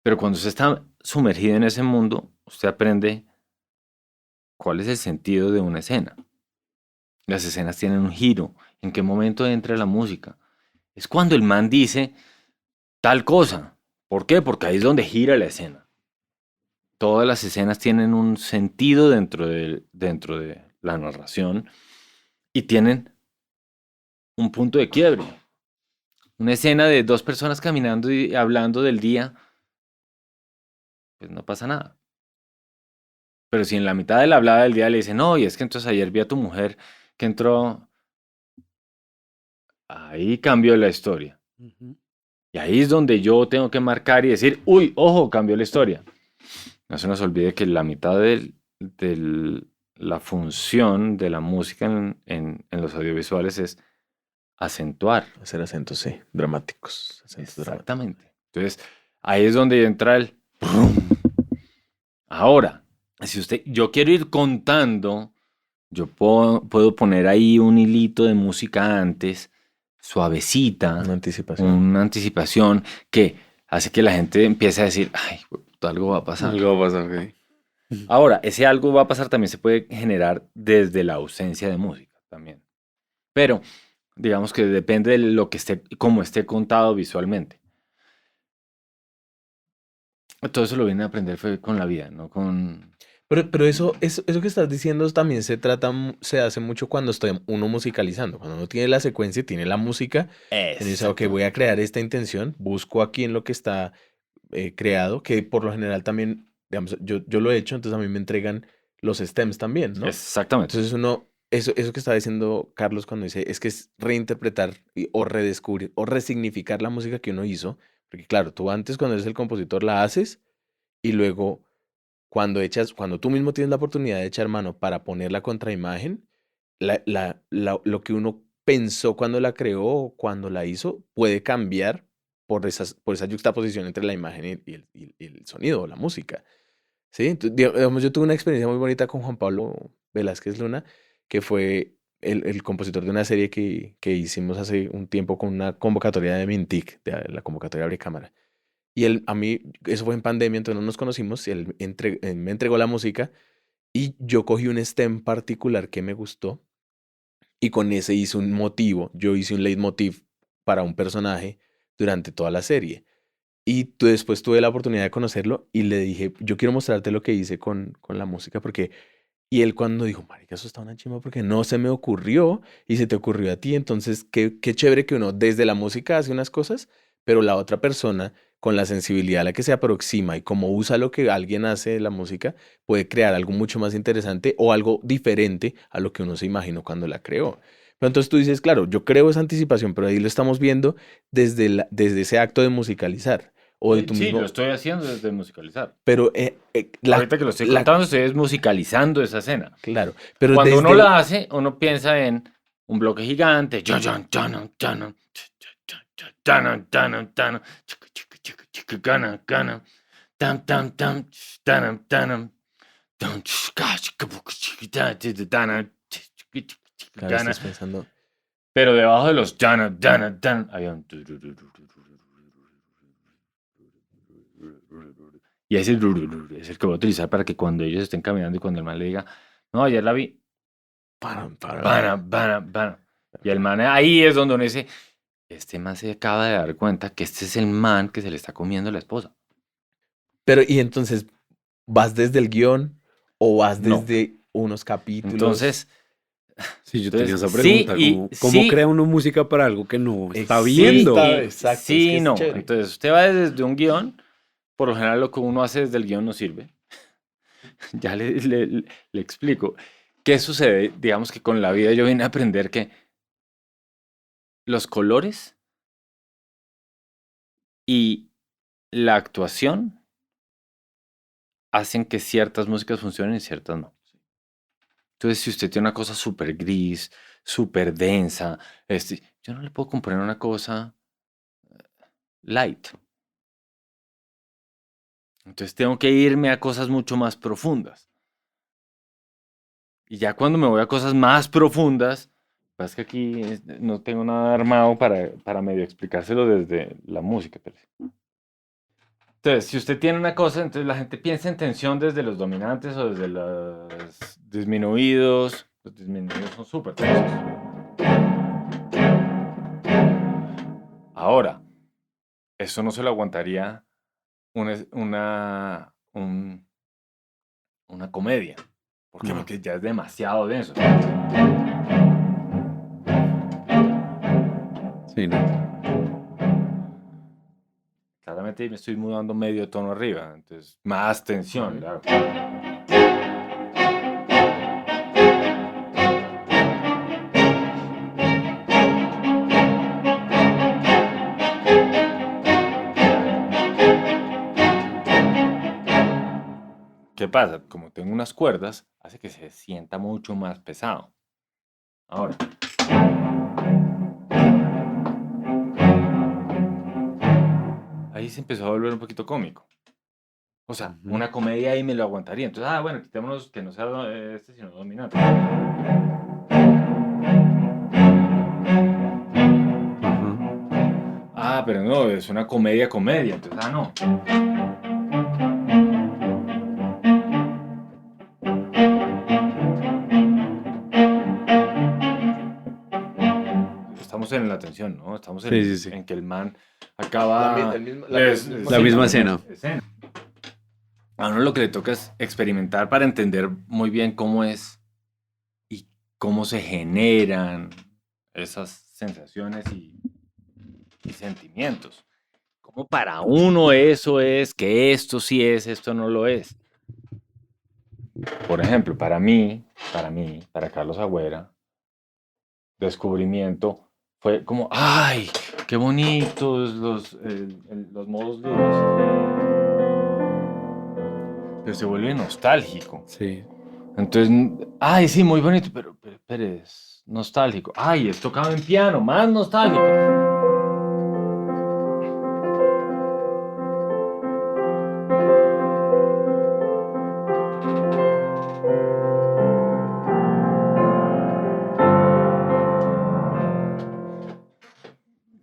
Pero cuando usted está sumergido en ese mundo, usted aprende cuál es el sentido de una escena. Las escenas tienen un giro. ¿En qué momento entra la música? Es cuando el man dice tal cosa. ¿Por qué? Porque ahí es donde gira la escena. Todas las escenas tienen un sentido dentro de la narración y tienen un punto de quiebre. Una escena de 2 personas caminando y hablando del día, pues no pasa nada. Pero si en la mitad de la hablada del día le dicen, no, y es que entonces ayer vi a tu mujer que entró, ahí cambió la historia. Y ahí es donde yo tengo que marcar y decir, uy, ojo, cambió la historia. No se nos olvide que la mitad de la función de la música en los audiovisuales es acentuar. Hacer acentos, sí, dramáticos. Acentos dramáticos. Exactamente. Entonces, ahí es donde entra el... ¡prum! Ahora, si yo quiero ir contando, yo puedo poner ahí un hilito de música antes, suavecita, Una anticipación. una anticipación que hace que la gente empiece a decir, ay, algo va a pasar. Algo va a pasar, ok. Ahora, ese algo va a pasar también se puede generar desde la ausencia de música también. Pero digamos que depende de lo que esté, cómo esté contado visualmente. Todo eso lo vine a aprender fue con la vida, no con... Pero eso que estás diciendo también se hace mucho cuando estoy uno musicalizando. Cuando uno tiene la secuencia y tiene la música, y dice, ok, voy a crear esta intención, busco aquí en lo que está creado, que por lo general también, digamos, yo lo he hecho, entonces a mí me entregan los stems también, ¿no? Exactamente. Entonces eso que está diciendo Carlos cuando dice, es que es reinterpretar o redescubrir o resignificar la música que uno hizo, porque claro, tú antes cuando eres el compositor la haces y luego cuando tú mismo tienes la oportunidad de echar mano para poner la contraimagen, lo que uno pensó cuando la creó o cuando la hizo puede cambiar por esa yuxtaposición entre la imagen y el sonido o la música. ¿Sí? Entonces, digamos, yo tuve una experiencia muy bonita con Juan Pablo Velázquez Luna, que fue el compositor de una serie que hicimos hace un tiempo con una convocatoria de Mintic, de la convocatoria Abre Cámara. Y a mí, eso fue en pandemia, entonces no nos conocimos, y él me entregó la música y yo cogí un stem particular que me gustó y con ese hice un motivo, yo hice un leitmotiv para un personaje durante toda la serie. Y después tuve la oportunidad de conocerlo y le dije, yo quiero mostrarte lo que hice con la música porque... Y él cuando dijo, marica, eso está una chimba porque no se me ocurrió y se te ocurrió a ti, entonces qué chévere que uno desde la música hace unas cosas, pero la otra persona con la sensibilidad a la que se aproxima y cómo usa lo que alguien hace de la música, puede crear algo mucho más interesante o algo diferente a lo que uno se imaginó cuando la creó. Pero entonces tú dices, claro, yo creo esa anticipación, pero ahí lo estamos viendo desde ese acto de musicalizar. O de tu Sí, mismo, lo estoy haciendo desde musicalizar. pero Ahorita que lo estoy contando, estoy musicalizando esa escena. claro, pero Cuando uno desde la hace, uno piensa en un bloque gigante. claro, estás pensando, Pero debajo de los había un... Y ese es el que voy a utilizar para que cuando ellos estén caminando y cuando el man le diga, No, ayer la vi. Param. Bana. Y el man ahí es donde uno dice, este man se acaba de dar cuenta que este es el man que se le está comiendo la esposa. Pero, y entonces, ¿vas desde el guión o vas No. desde unos capítulos? Entonces, Sí, yo tenía esa sí pregunta. y ¿Cómo sí. crea uno música para algo que no está Sí, viendo? exacto, Sí, es que es no. chévere. Entonces, usted va desde un guión. Por lo general, lo que uno hace desde el guión no sirve. Ya le explico. ¿Qué sucede? Digamos que con la vida yo vine a aprender que los colores y la actuación hacen que ciertas músicas funcionen y ciertas no. Entonces, si usted tiene una cosa súper gris, súper densa, yo no le puedo componer una cosa light. Entonces tengo que irme a cosas mucho más profundas. Y ya cuando me voy a cosas más profundas, es que aquí no tengo nada armado para medio explicárselo desde la música. Entonces, si usted tiene una cosa, entonces la gente piensa en tensión desde los dominantes o desde los disminuidos. Los disminuidos son súper tensos. Ahora, eso no se lo aguantaría una comedia. ¿Por qué? No. Porque ya es demasiado denso. Sí, no. Claramente me estoy mudando medio tono arriba, entonces más tensión, claro. ¿Qué pasa? Como tengo unas cuerdas, hace que se sienta mucho más pesado. Ahora. Ahí se empezó a volver un poquito cómico. O sea, una comedia ahí me lo aguantaría. Entonces, bueno, quitémonos que no sea sino dominante. Pero no, es una comedia. Entonces, no. Estamos en la tensión, ¿no? Estamos en que el man acaba... La misma escena. A uno lo que le toca es experimentar para entender muy bien cómo es y cómo se generan esas sensaciones y sentimientos. Como para uno eso es, que esto sí es, esto no lo es. Por ejemplo, para Carlos Agüera, descubrimiento fue como, ¡ay! ¡Qué bonitos los modos libres! Pero se vuelve nostálgico. Sí. Entonces, ¡ay, sí, muy bonito! Pero es nostálgico. ¡Ay, es tocado en piano! ¡Más nostálgico!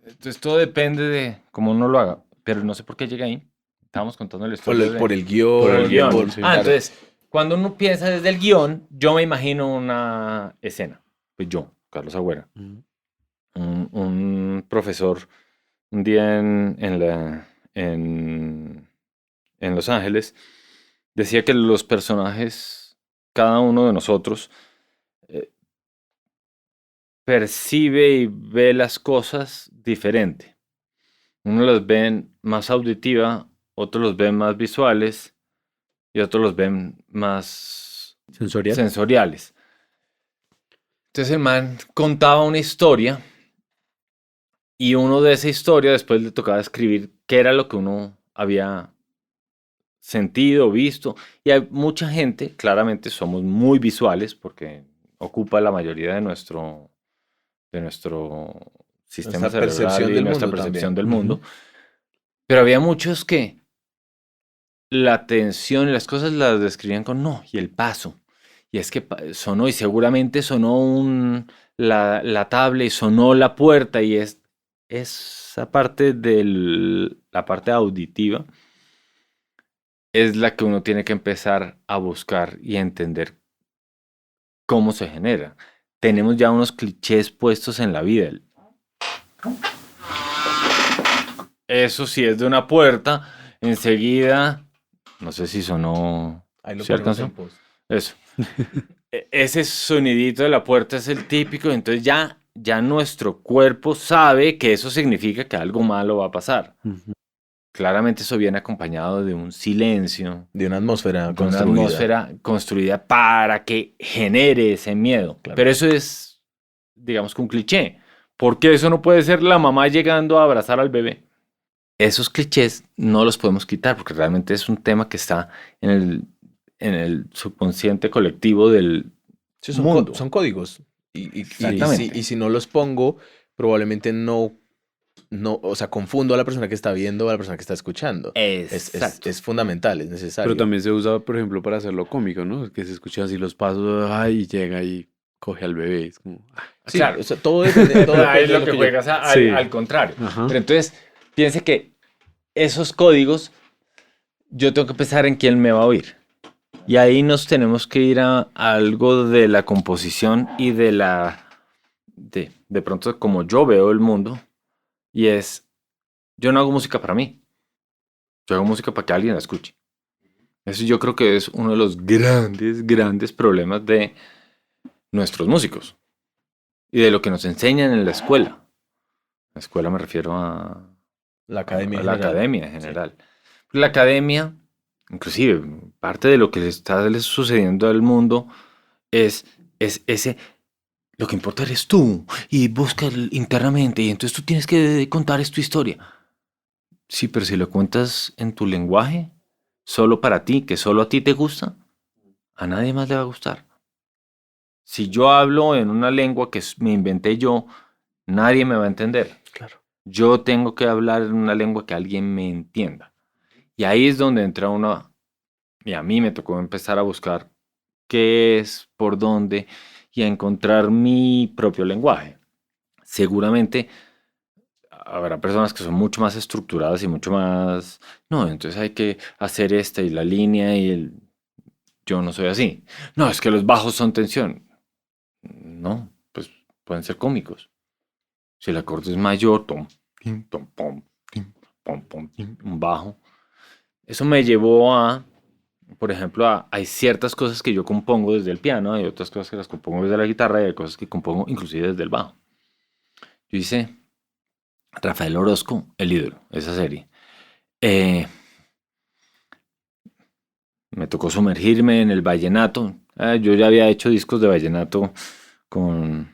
Entonces todo depende de cómo uno lo haga, pero no sé por qué llega ahí. Estábamos contando la historia Por el guión. por el guión. sí. Claro. Entonces, cuando uno piensa desde el guión, yo me imagino una escena. Pues yo, Carlos Agüera, un profesor, un día en Los Ángeles, decía que los personajes, cada uno de nosotros, percibe y ve las cosas diferente. Uno los ven más auditiva, otros los ven más visuales y otros los ven más sensoriales. Entonces el man contaba una historia y uno de esa historia después le tocaba escribir qué era lo que uno había sentido, visto. Y hay mucha gente, claramente somos muy visuales porque ocupa la mayoría de nuestro sistema Nuestra percepción cerebral y del nuestra mundo percepción también. del mundo. Pero había muchos que la tensión y las cosas las describían con no, y el paso. Y es que sonó, y seguramente sonó la tabla y sonó la puerta, y esa parte la parte auditiva es la que uno tiene que empezar a buscar y a entender cómo se genera. Tenemos ya unos clichés puestos en la vida. Eso sí es de una puerta, enseguida, no sé si sonó, Ahí lo ¿sí ponemos alcanzó? en post. Eso. Ese sonidito de la puerta es el típico, entonces ya nuestro cuerpo sabe que eso significa que algo malo va a pasar. Ujú. Claramente eso viene acompañado de un silencio, De una atmósfera de una construida. atmósfera construida para que genere ese miedo. Claro. Pero eso es, digamos que un cliché, porque eso no puede ser la mamá llegando a abrazar al bebé. Esos clichés no los podemos quitar porque realmente es un tema que está en el subconsciente colectivo del Sí, mundo. son códigos. Y Exactamente. si no los pongo, probablemente no, o sea, confundo a la persona que está viendo o a la persona que está escuchando. Exacto. Es fundamental, es necesario. Pero también se usa, por ejemplo, para hacerlo cómico, ¿no? Que se escucha así los pasos, ay, y llega y coge al bebé. Es como, Sí, claro. o sea, todo depende, todo Ahí depende de lo lo que que yo... juegas Sí. al contrario. ajá. Pero entonces, piense que esos códigos, yo tengo que pensar en quién me va a oír. Y ahí nos tenemos que ir a algo de la composición y de pronto como yo veo el mundo. Y es, yo no hago música para mí. Yo hago música para que alguien la escuche. Eso yo creo que es uno de los grandes problemas de nuestros músicos. Y de lo que nos enseñan en la escuela. La escuela me refiero a La academia a en la general. academia en general. La academia, inclusive, parte de lo que le está sucediendo al mundo es ese, lo que importa eres tú, y busca internamente, y entonces tú tienes que contar tu historia. Sí, pero si lo cuentas en tu lenguaje, solo para ti, que solo a ti te gusta, a nadie más le va a gustar. Si yo hablo en una lengua que me inventé yo, nadie me va a entender. Claro. Yo tengo que hablar en una lengua que alguien me entienda. Y ahí es donde entra uno, y a mí me tocó empezar a buscar qué es, por dónde, y a encontrar mi propio lenguaje. Seguramente habrá personas que son mucho más estructuradas y mucho más, no, entonces hay que hacer esta y la línea y yo no soy así. No, es que los bajos son tensión. No, pues pueden ser cómicos. Si el acorde es mayor, tom, tim, tom, pom, tim, pom, pom, tim, un bajo. Eso me llevó a, por ejemplo, hay ciertas cosas que yo compongo desde el piano, hay otras cosas que las compongo desde la guitarra y hay cosas que compongo inclusive desde el bajo. Yo hice Rafael Orozco, El ídolo, esa serie. Me tocó sumergirme en el vallenato. Yo ya había hecho discos de vallenato con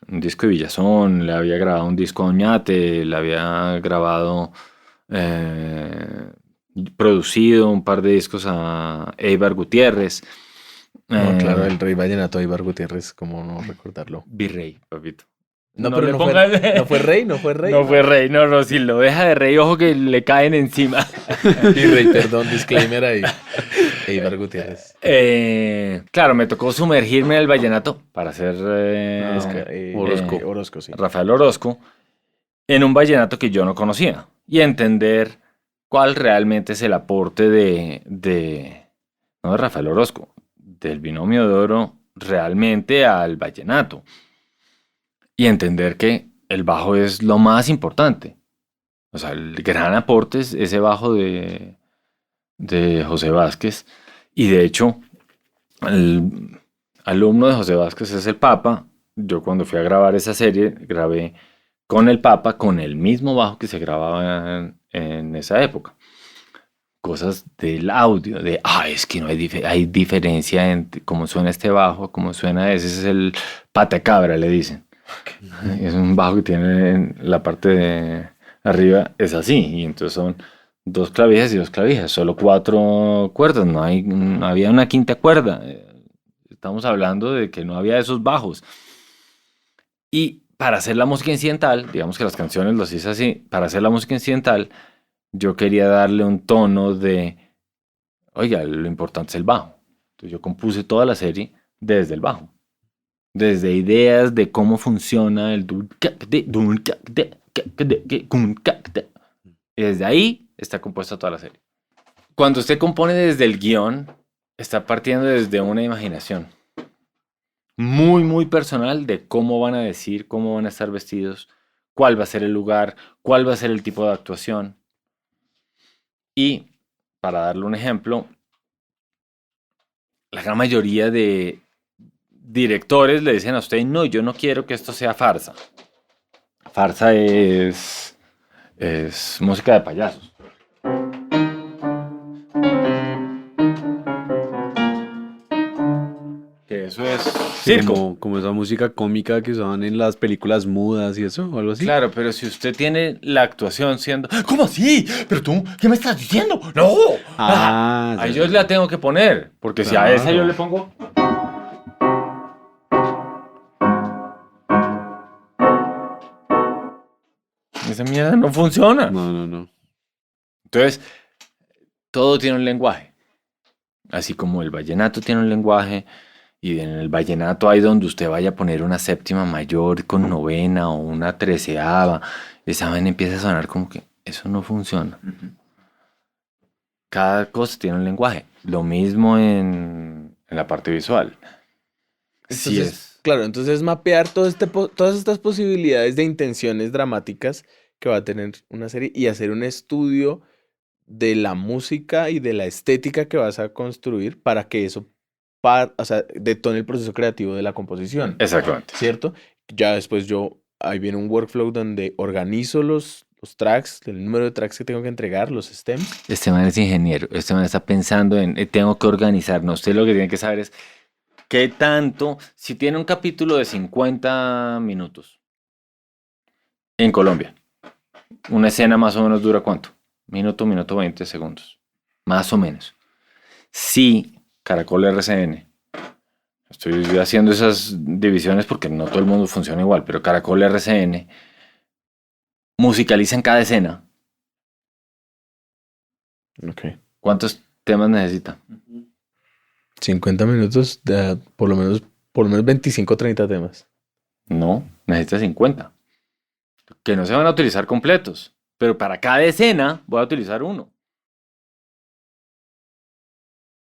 un disco de Villazón, le había grabado un disco a Oñate, le había grabado, producido un par de discos a Eibar Gutiérrez. No, claro, el rey vallenato Eibar Gutiérrez, ¿cómo no recordarlo? Virrey, papito. No, No pero le no pongas- fue, no fue rey, no fue rey. No fue rey, no, si lo deja de rey, ojo que le caen encima. Virrey, perdón, disclaimer ahí. Eibar Gutiérrez. Claro, me tocó sumergirme en el vallenato para hacer Orozco. Orozco, sí. Rafael Orozco en un vallenato que yo no conocía y entender cuál realmente es el aporte no de Rafael Orozco, del binomio de oro realmente al vallenato y entender que el bajo es lo más importante. O sea, el gran aporte es ese bajo de José Vázquez. Y de hecho, el alumno de José Vázquez es el Papa. Yo cuando fui a grabar esa serie, grabé con el Papa, con el mismo bajo que se grababa en esa época. Cosas del audio, es que no hay diferencia entre cómo suena este bajo, cómo suena ese. Ese es el patacabra, le dicen. Es un bajo que tiene en la parte de arriba, es así, y entonces son 2 clavijas y 2 clavijas, solo 4 cuerdas, no había una quinta cuerda. Estamos hablando de que no había esos bajos. Y para hacer la música incidental, digamos que las canciones los hice así, para hacer la música incidental, yo quería darle un tono de, oiga, lo importante es el bajo. Entonces yo compuse toda la serie desde el bajo. Desde ideas de cómo funciona el y desde ahí está compuesta toda la serie. Cuando usted compone desde el guión, está partiendo desde una imaginación. muy, muy personal de cómo van a decir, cómo van a estar vestidos, cuál va a ser el lugar, cuál va a ser el tipo de actuación. Y, para darle un ejemplo, la gran mayoría de directores le dicen a usted, no, yo no quiero que esto sea farsa. Farsa es música de payasos. Que eso es Sí, circo. como esa música cómica que usaban en las películas mudas y eso, o algo así. Claro, pero si usted tiene la actuación siendo, ¿cómo así? ¿Pero tú qué me estás diciendo? ¡No! A Ya. ellos la tengo que poner, porque si a esa yo Claro. le pongo... Esa mierda no funciona. No. Entonces, todo tiene un lenguaje. Así como el vallenato tiene un lenguaje, y en el vallenato hay donde usted vaya a poner una séptima mayor con novena o una treceava, esa vaina empieza a sonar como que eso no funciona. Cada cosa tiene un lenguaje. Lo mismo en la parte visual. Sí Entonces, claro, entonces mapear todas estas posibilidades de intenciones dramáticas que va a tener una serie y hacer un estudio de la música y de la estética que vas a construir para que eso o sea, detone el proceso creativo de la composición, Exactamente. ¿cierto? Ya después ahí viene un workflow donde organizo los tracks, el número de tracks que tengo que entregar, los stems. Este man es ingeniero, este man está pensando en, tengo que organizarnos. Usted lo que tiene que saber es qué tanto, si tiene un capítulo de 50 minutos en Colombia, una escena más o menos dura ¿cuánto? Minuto, 20 segundos, más o menos. Si Caracol RCN, estoy haciendo esas divisiones porque no todo el mundo funciona igual, pero Caracol RCN musicaliza en cada escena. Ok. ¿Cuántos temas necesita? 50 minutos, por lo menos 25 o 30 temas. No, necesita 50. Que no se van a utilizar completos, pero para cada escena voy a utilizar uno.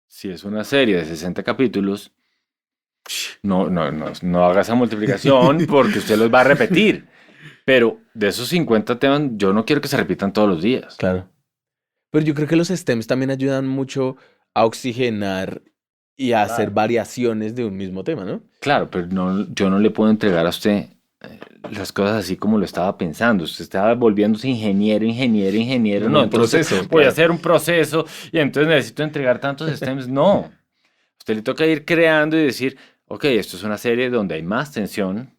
Si es una serie de 60 capítulos, no haga esa multiplicación porque usted los va a repetir. Pero de esos 50 temas, yo no quiero que se repitan todos los días. Claro. Pero yo creo que los stems también ayudan mucho a oxigenar y a hacer variaciones de un mismo tema, ¿no? Claro, pero yo no le puedo entregar a usted las cosas así como lo estaba pensando. Usted estaba volviéndose ingeniero. Como No, un entonces proceso, voy a claro. hacer un proceso y entonces necesito entregar tantos stems. No. Usted le toca ir creando y decir, ok, esto es una serie donde hay más tensión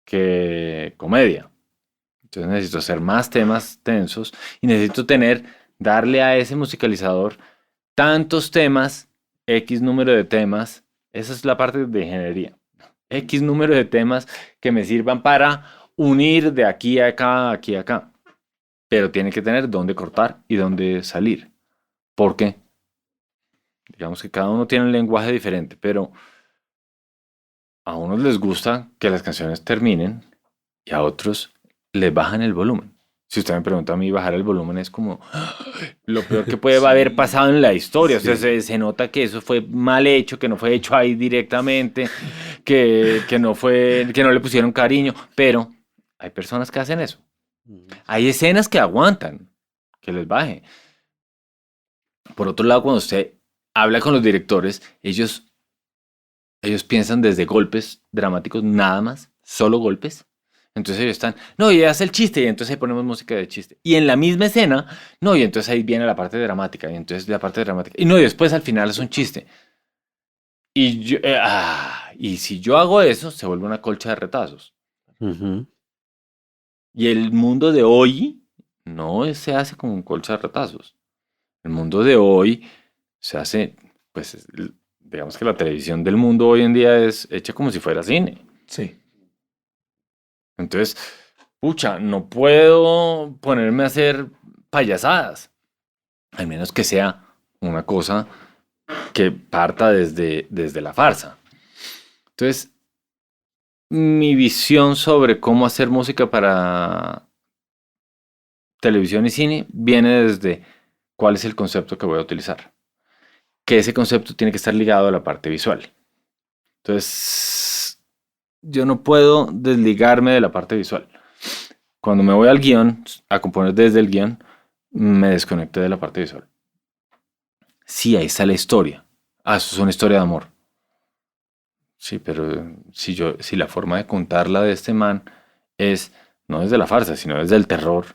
que comedia. Entonces necesito hacer más temas tensos y necesito darle a ese musicalizador tantos temas, X número de temas. Esa es la parte de ingeniería. X número de temas que me sirvan para unir de aquí a acá, aquí a acá. Pero tiene que tener dónde cortar y dónde salir. Porque, digamos que cada uno tiene un lenguaje diferente, pero a unos les gusta que las canciones terminen y a otros les bajan el volumen. Si usted me pregunta a mí, bajar el volumen es como lo peor que puede haber pasado en la historia. O sea, se nota que eso fue mal hecho, que no fue hecho ahí directamente, que no le pusieron cariño. Pero hay personas que hacen eso. Hay escenas que aguantan que les baje. Por otro lado, cuando usted habla con los directores, ellos piensan desde golpes dramáticos nada más, solo golpes. Entonces ellos están, no, y hace el chiste, y entonces ahí ponemos música de chiste. Y en la misma escena, no, y entonces ahí viene la parte dramática, y entonces la parte dramática. Y no, y después al final es un chiste. Y si yo hago eso, se vuelve una colcha de retazos. Ujú. Y el mundo de hoy no se hace con colcha de retazos. El mundo de hoy se hace, pues, digamos que la televisión del mundo hoy en día es hecha como si fuera cine. Sí. Entonces, pucha, no puedo ponerme a hacer payasadas, al menos que sea una cosa que parta desde la farsa. Entonces, mi visión sobre cómo hacer música para televisión y cine viene desde cuál es el concepto que voy a utilizar. Que ese concepto tiene que estar ligado a la parte visual. Entonces, yo no puedo desligarme de la parte visual. Cuando me voy al guión, a componer desde el guión, me desconecté de la parte visual. Sí, ahí está la historia. Ah, eso es una historia de amor. Sí, pero si la forma de contarla de este man es no desde la farsa, sino desde el terror,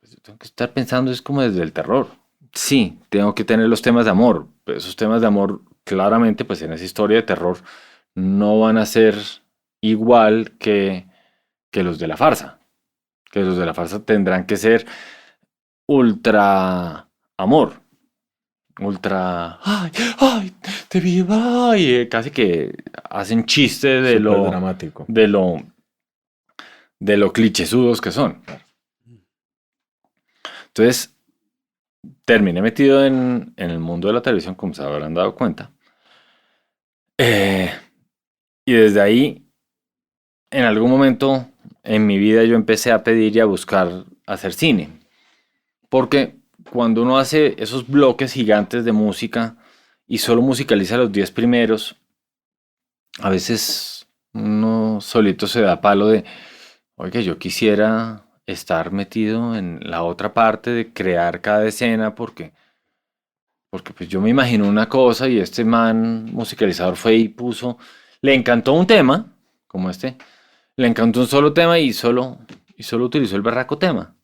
pues yo tengo que estar pensando es como desde el terror. Sí, tengo que tener los temas de amor, pero esos temas de amor claramente pues en esa historia de terror no van a ser igual que los de la farsa. Que los de la farsa tendrán que ser ultra amor, ultra, ay, ay, te vi, ay, casi que hacen chiste Súper dramático. de lo clichésudos que son. Entonces, terminé metido en el mundo de la televisión, como se habrán dado cuenta. Y desde ahí, en algún momento en mi vida, yo empecé a pedir y a buscar hacer cine. Porque cuando uno hace esos bloques gigantes de música y solo musicaliza los 10 primeros, a veces uno solito se da palo de, oye, yo quisiera estar metido en la otra parte de crear cada escena porque pues yo me imagino una cosa y este man musicalizador fue y puso, le encantó un tema, como este, le encantó un solo tema y solo utilizó el berraco tema.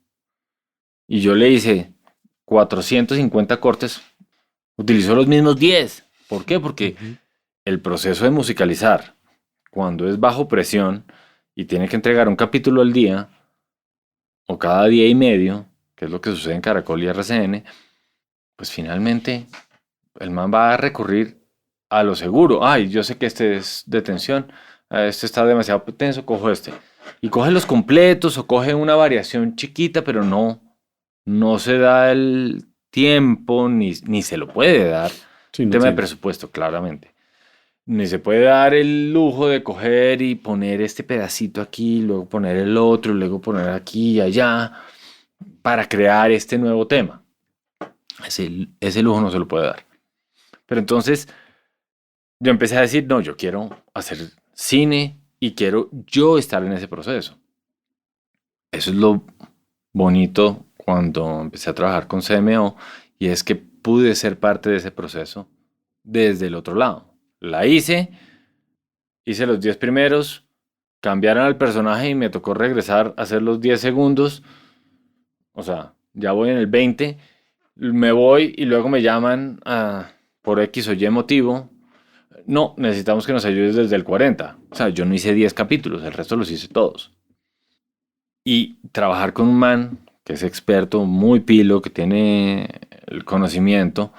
Y yo le hice 450 cortes, utilizó los mismos 10. ¿Por qué? Porque el proceso de musicalizar, cuando es bajo presión y tiene que entregar un capítulo al día, o cada día y medio, que es lo que sucede en Caracol y RCN, pues finalmente el man va a recurrir a lo seguro. Ay, yo sé que este es de tensión, este está demasiado tenso, cojo este. Y coge los completos o coge una variación chiquita, pero no se da el tiempo ni se lo puede dar. Sí, no, Tema de sí. presupuesto, claramente. Ni se puede dar el lujo de coger y poner este pedacito aquí, luego poner el otro, luego poner aquí y allá, para crear este nuevo tema. Ese lujo no se lo puede dar. Pero entonces yo empecé a decir, no, yo quiero hacer cine y quiero yo estar en ese proceso. Eso es lo bonito cuando empecé a trabajar con CMO y es que pude ser parte de ese proceso desde el otro lado. La hice los 10 primeros, cambiaron al personaje y me tocó regresar a hacer los 10 segundos. O sea, ya voy en el 20, me voy y luego me llaman por X o Y motivo. No, necesitamos que nos ayudes desde el 40. O sea, yo no hice 10 capítulos, el resto los hice todos. Y trabajar con un man que es experto, muy pilo, que tiene el conocimiento,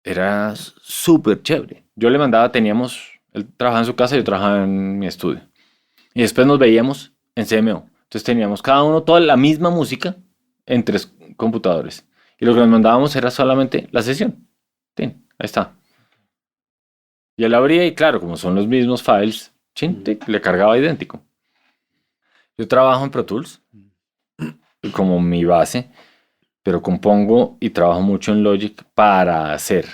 era súper chévere. Yo le mandaba, él trabajaba en su casa y yo trabajaba en mi estudio. Y después nos veíamos en CMO. Entonces teníamos cada uno toda la misma música en 3 computadores. Y lo que nos mandábamos era solamente la sesión. Tin, ahí está. Y él abría y claro, como son los mismos files, chin, tic, le cargaba idéntico. Yo trabajo en Pro Tools como mi base, pero compongo y trabajo mucho en Logic para hacer.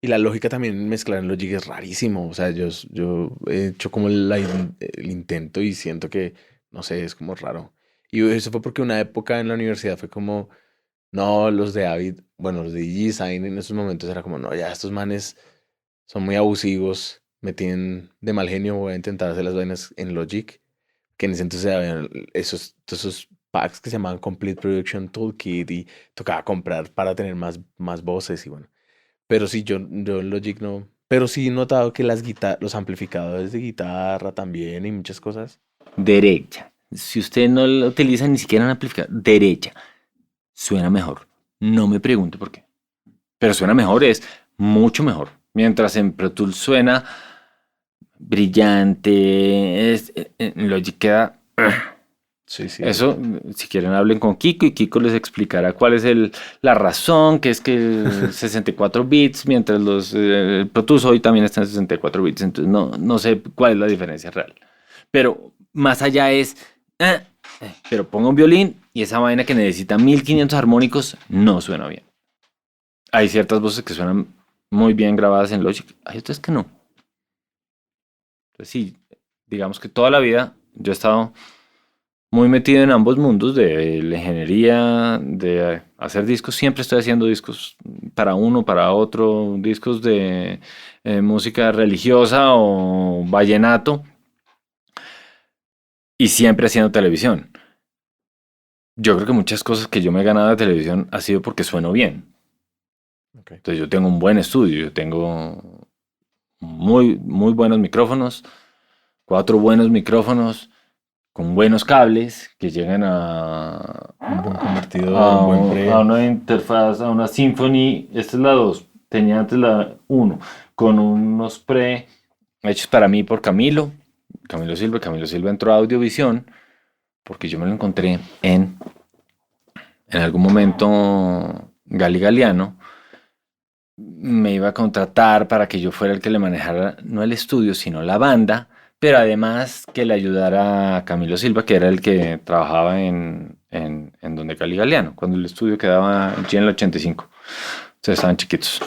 Y la lógica también mezclar en Logic es rarísimo. O sea, yo he hecho como el intento y siento que, no sé, es como raro. Y eso fue porque una época en la universidad fue como, no, los de Avid, bueno, los de DigiDesign en esos momentos era como, no, ya estos manes son muy abusivos, me tienen de mal genio, voy a intentar hacer las vainas en Logic. Que en ese entonces habían todos esos packs que se llamaban Complete Production Toolkit y tocaba comprar para tener más voces y bueno. Pero sí, yo en Logic no. Pero sí he notado que los amplificadores de guitarra también y muchas cosas. Derecha. Si usted no lo utiliza ni siquiera en amplificador, derecha. Suena mejor. No me pregunte por qué. Pero suena mejor, es mucho mejor. Mientras en Pro Tools suena brillante, en Logic queda... Sí, sí. Eso, si quieren, hablen con Kiko y Kiko les explicará cuál es la razón, que es que 64 bits, mientras los Pro Tools hoy también están en 64 bits, entonces no sé cuál es la diferencia real. Pero más allá es, pero ponga un violín y esa vaina que necesita 1500 armónicos no suena bien. Hay ciertas voces que suenan muy bien grabadas en Logic, hay otras que no. Entonces, sí, digamos que toda la vida yo he estado muy metido en ambos mundos de la ingeniería, de hacer discos. Siempre estoy haciendo discos para uno, para otro, discos de música religiosa o vallenato y siempre haciendo televisión. Yo creo que muchas cosas que yo me he ganado de televisión ha sido porque sueno bien. Okay. Entonces yo tengo un buen estudio, yo tengo muy, muy buenos micrófonos, 4 buenos micrófonos con buenos cables que llegan a Un buen convertidor, un buen pre. a una interfaz, a una Symphony. Esta es la 2, tenía antes la 1, con unos pre hechos para mí por Camilo Silva. Camilo Silva entró a Audiovisión porque yo me lo encontré en algún momento. Gali Galeano me iba a contratar para que yo fuera el que le manejara no el estudio, sino la banda, pero además que le ayudara a Camilo Silva, que era el que trabajaba en donde Gali Galeano, cuando el estudio quedaba allí en el 85. Ustedes estaban chiquitos,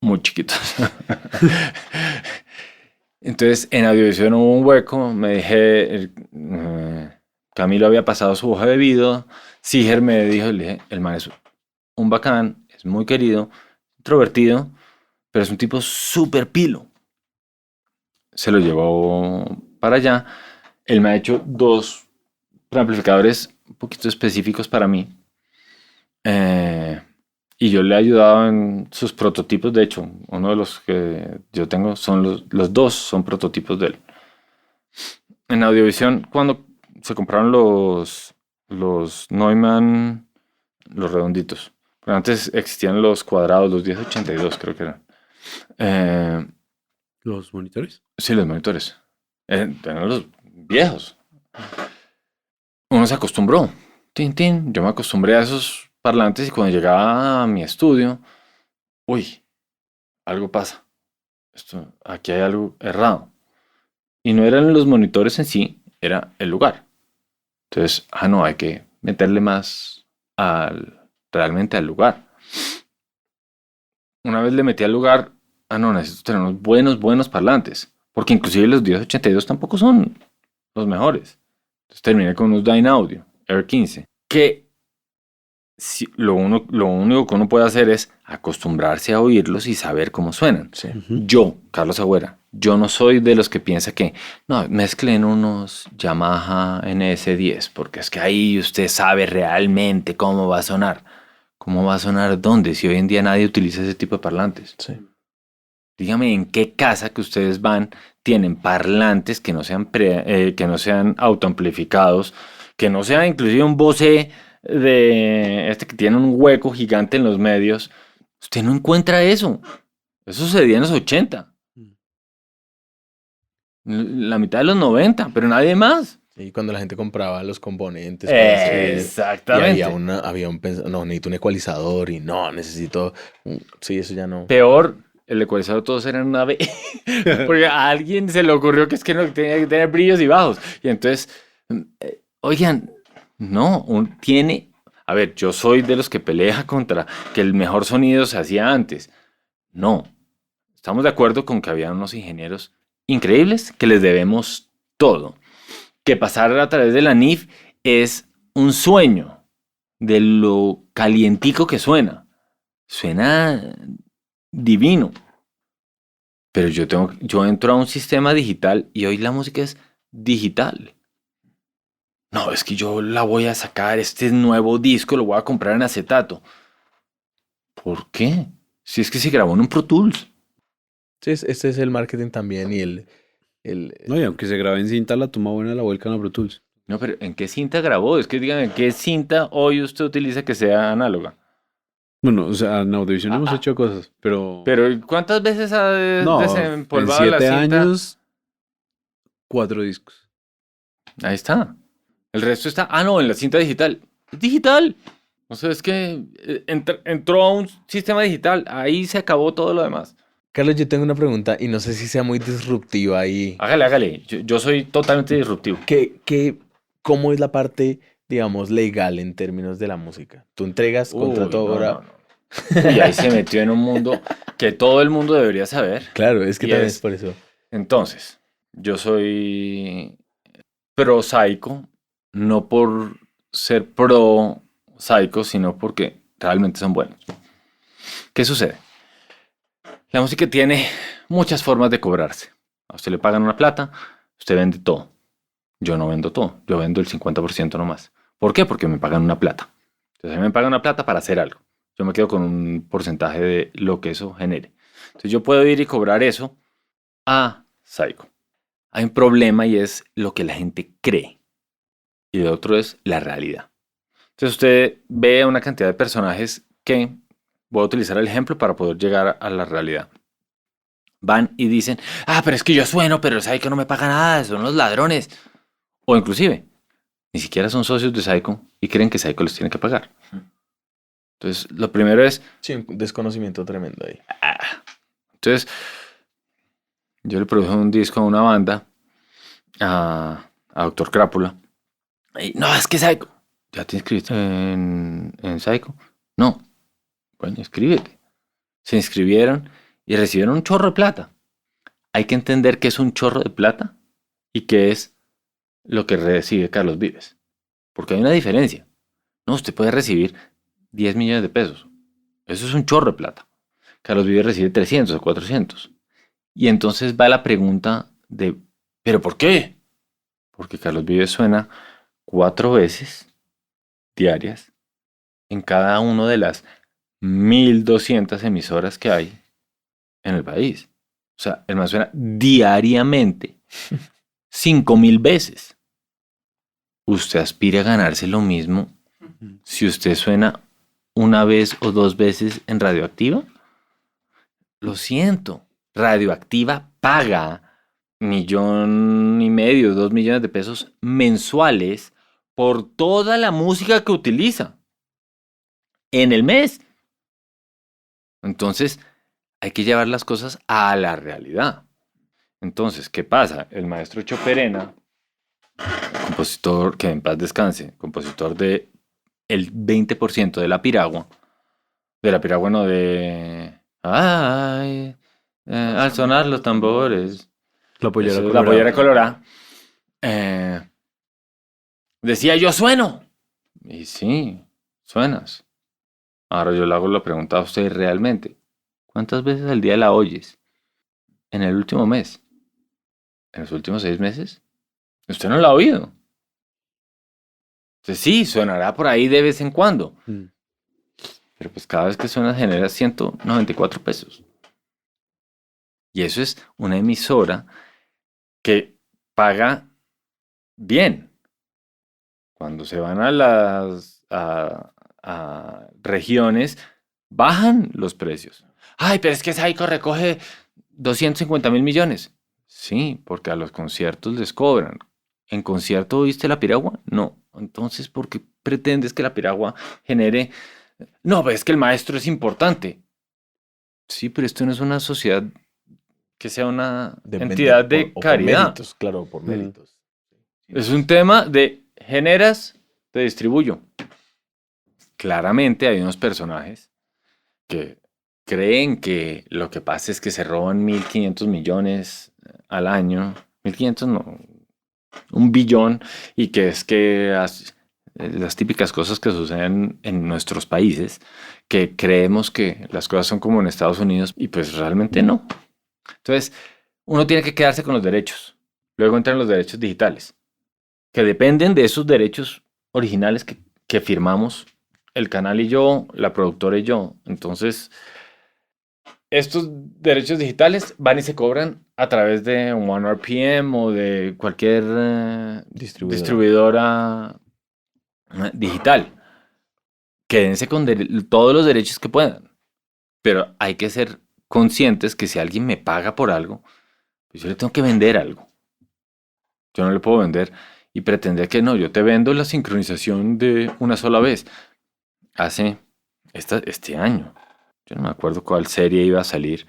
muy chiquitos. Entonces, en Audiovisión hubo un hueco, me dije, Camilo había pasado su hoja de vida, Siger me dijo, le dije, el man es un bacán, es muy querido, introvertido, pero es un tipo súper pilo. Se lo llevó para allá. Él me ha hecho 2 amplificadores un poquito específicos para mí. Y yo le he ayudado en sus prototipos. De hecho, uno de los que yo tengo son los 2 son prototipos de él. En Audiovisión, cuando se compraron los Neumann, los redonditos. Pero antes existían los cuadrados, los 1082 creo que eran. ¿Los monitores? Sí, los monitores. Eran los viejos. Uno se acostumbró. Tin, tin. Yo me acostumbré a esos parlantes y cuando llegaba a mi estudio, uy, algo pasa. Aquí hay algo errado. Y no eran los monitores en sí, era el lugar. Entonces, no, hay que meterle más realmente al lugar. Una vez le metí al lugar, no, necesito tener unos buenos parlantes. Porque inclusive los 1082 tampoco son los mejores. Entonces terminé con unos Dynaudio R15. Que lo único que uno puede hacer es acostumbrarse a oírlos y saber cómo suenan. Sí. Yo, Carlos Agüera, yo no soy de los que piensa que no, mezclen unos Yamaha NS10, porque es que ahí usted sabe realmente cómo va a sonar. ¿Cómo va a sonar dónde? Si hoy en día nadie utiliza ese tipo de parlantes. Sí. Dígame en qué casa que ustedes van tienen parlantes que no sean autoamplificados, que no sea inclusive un Bose de que tiene un hueco gigante en los medios. Usted no encuentra eso. Eso sucedía en los 80. La mitad de los 90, pero nadie más. Y cuando la gente compraba los componentes para hacer, Exactamente. y no, necesito un ecualizador y no, necesito sí, eso ya no. Peor, el ecualizador todos eran una B. Porque a alguien se le ocurrió que es que no tenía que tener brillos y bajos. Y entonces, oigan, no, a ver, yo soy de los que pelea contra que el mejor sonido se hacía antes. No, estamos de acuerdo con que había unos ingenieros increíbles que les debemos todo. Que pasar a través de la NIF es un sueño de lo calientico que suena. Suena divino. Pero yo entro a un sistema digital y hoy la música es digital. No, es que yo la voy a sacar, este nuevo disco lo voy a comprar en acetato. ¿Por qué? Si es que se grabó en un Pro Tools. Sí, este es el marketing también y No, y aunque se grabe en cinta, la toma buena la vuelcan a Pro Tools. No, pero ¿en qué cinta grabó? Es que digan, ¿en qué cinta hoy usted utiliza que sea análoga? Bueno, o sea, en Audiovisión hemos hecho cosas, pero... Pero ¿cuántas veces ha desempolvado en la 7 cinta? años, 4 discos. Ahí está. El resto está... no, en la cinta digital. Es digital. O sea, es que entró a un sistema digital. Ahí se acabó todo lo demás. Carlos, yo tengo una pregunta y no sé si sea muy disruptiva ahí. Hágale. Yo soy totalmente disruptivo. ¿Cómo es la parte, digamos, legal en términos de la música? Tú entregas contrato ahora. No. Y ahí se metió en un mundo que todo el mundo debería saber. Claro, es que Y también es- es por eso. Entonces, yo soy prosaico, no por ser prosaico, sino porque realmente son buenos. ¿Qué sucede? La música tiene muchas formas de cobrarse. A usted le pagan una plata, usted vende todo. Yo no vendo todo, yo vendo el 50% nomás. ¿Por qué? Porque me pagan una plata. Entonces, a mí me pagan una plata para hacer algo. Yo me quedo con un porcentaje de lo que eso genere. Entonces, yo puedo ir y cobrar eso a Saico. Hay un problema y es lo que la gente cree. Y el otro es la realidad. Entonces, usted ve una cantidad de personajes que voy a utilizar el ejemplo para poder llegar a la realidad. Van y dicen, pero es que yo sueno, pero el Saico no me paga nada, son los ladrones. O inclusive, ni siquiera son socios de Saico y creen que Saico les tiene que pagar. Entonces, lo primero es... Sí, un desconocimiento tremendo ahí. Entonces, yo le produje un disco a una banda, a Doctor Crápula. Y, no, es que Saico. ¿Ya te inscribiste en Saico? No. Bueno, inscríbete. Se inscribieron y recibieron un chorro de plata. Hay que entender qué es un chorro de plata y qué es lo que recibe Carlos Vives. Porque hay una diferencia. No, usted puede recibir 10 millones de pesos. Eso es un chorro de plata. Carlos Vives recibe 300 o 400. Y entonces va la pregunta de, ¿pero por qué? Porque Carlos Vives suena 4 veces diarias en cada una de las 1.200 emisoras que hay en el país. O sea, el man suena diariamente 5.000 veces. Usted aspira a ganarse lo mismo si usted suena una vez o 2 veces en Radioactiva. Lo siento. Radioactiva paga 1,5 millones, 2 millones de pesos mensuales por toda la música que utiliza en el mes. Entonces, hay que llevar las cosas a la realidad. Entonces, ¿qué pasa? El maestro Choperena, compositor, que en paz descanse, compositor de el 20% de La Piragua no, de... Ay, al sonar los tambores. La pollera Eso es colorada. La pollera colorada. Decía, yo sueno. Y sí, suenas. Ahora yo le hago la pregunta a usted realmente. ¿Cuántas veces al día la oyes? En el último mes. ¿En los últimos 6 meses? Usted no la ha oído. Entonces sí, sonará por ahí de vez en cuando. Pero pues cada vez que suena genera 194 pesos. Y eso es una emisora que paga bien. Cuando se van a las a regiones, bajan los precios. Ay, pero es que Saico recoge 250.000 millones. Sí, porque a los conciertos les cobran. ¿En concierto oíste La Piragua? No. Entonces, ¿por qué pretendes que La Piragua genere? No, pero es que el maestro es importante. Sí, pero esto no es una sociedad que sea una entidad de caridad. Por méritos, claro, por méritos. Es un tema de generas, te distribuyo. Claramente hay unos personajes que creen que lo que pasa es que se roban 1.500 millones al año. 1.500 no, 1 billón, y que es que las típicas cosas que suceden en nuestros países, que creemos que las cosas son como en Estados Unidos y pues realmente no. Entonces, uno tiene que quedarse con los derechos. Luego entran los derechos digitales, que dependen de esos derechos originales que firmamos el canal y yo, la productora y yo. Entonces, estos derechos digitales van y se cobran a través de un OneRPM o de cualquier distribuidora digital. Quédense con todos los derechos que puedan. Pero hay que ser conscientes que si alguien me paga por algo, pues yo le tengo que vender algo. Yo no le puedo vender y pretender que no, yo te vendo la sincronización de una sola vez. Hace este año, yo no me acuerdo cuál serie iba a salir,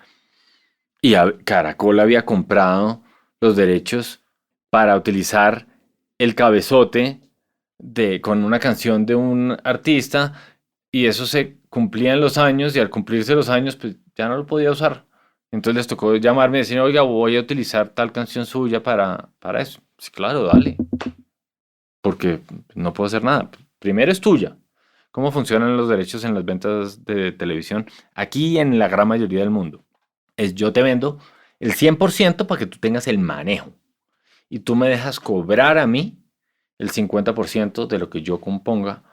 y Caracol había comprado los derechos para utilizar el cabezote con una canción de un artista, y eso se cumplía en los años, y al cumplirse los años, pues ya no lo podía usar. Entonces les tocó llamarme y decir, oiga, voy a utilizar tal canción suya para eso. Sí, claro, dale. Porque no puedo hacer nada. Primero es tuya. ¿Cómo funcionan los derechos en las ventas de televisión? Aquí y en la gran mayoría del mundo. Es yo te vendo el 100% para que tú tengas el manejo. Y tú me dejas cobrar a mí el 50% de lo que yo componga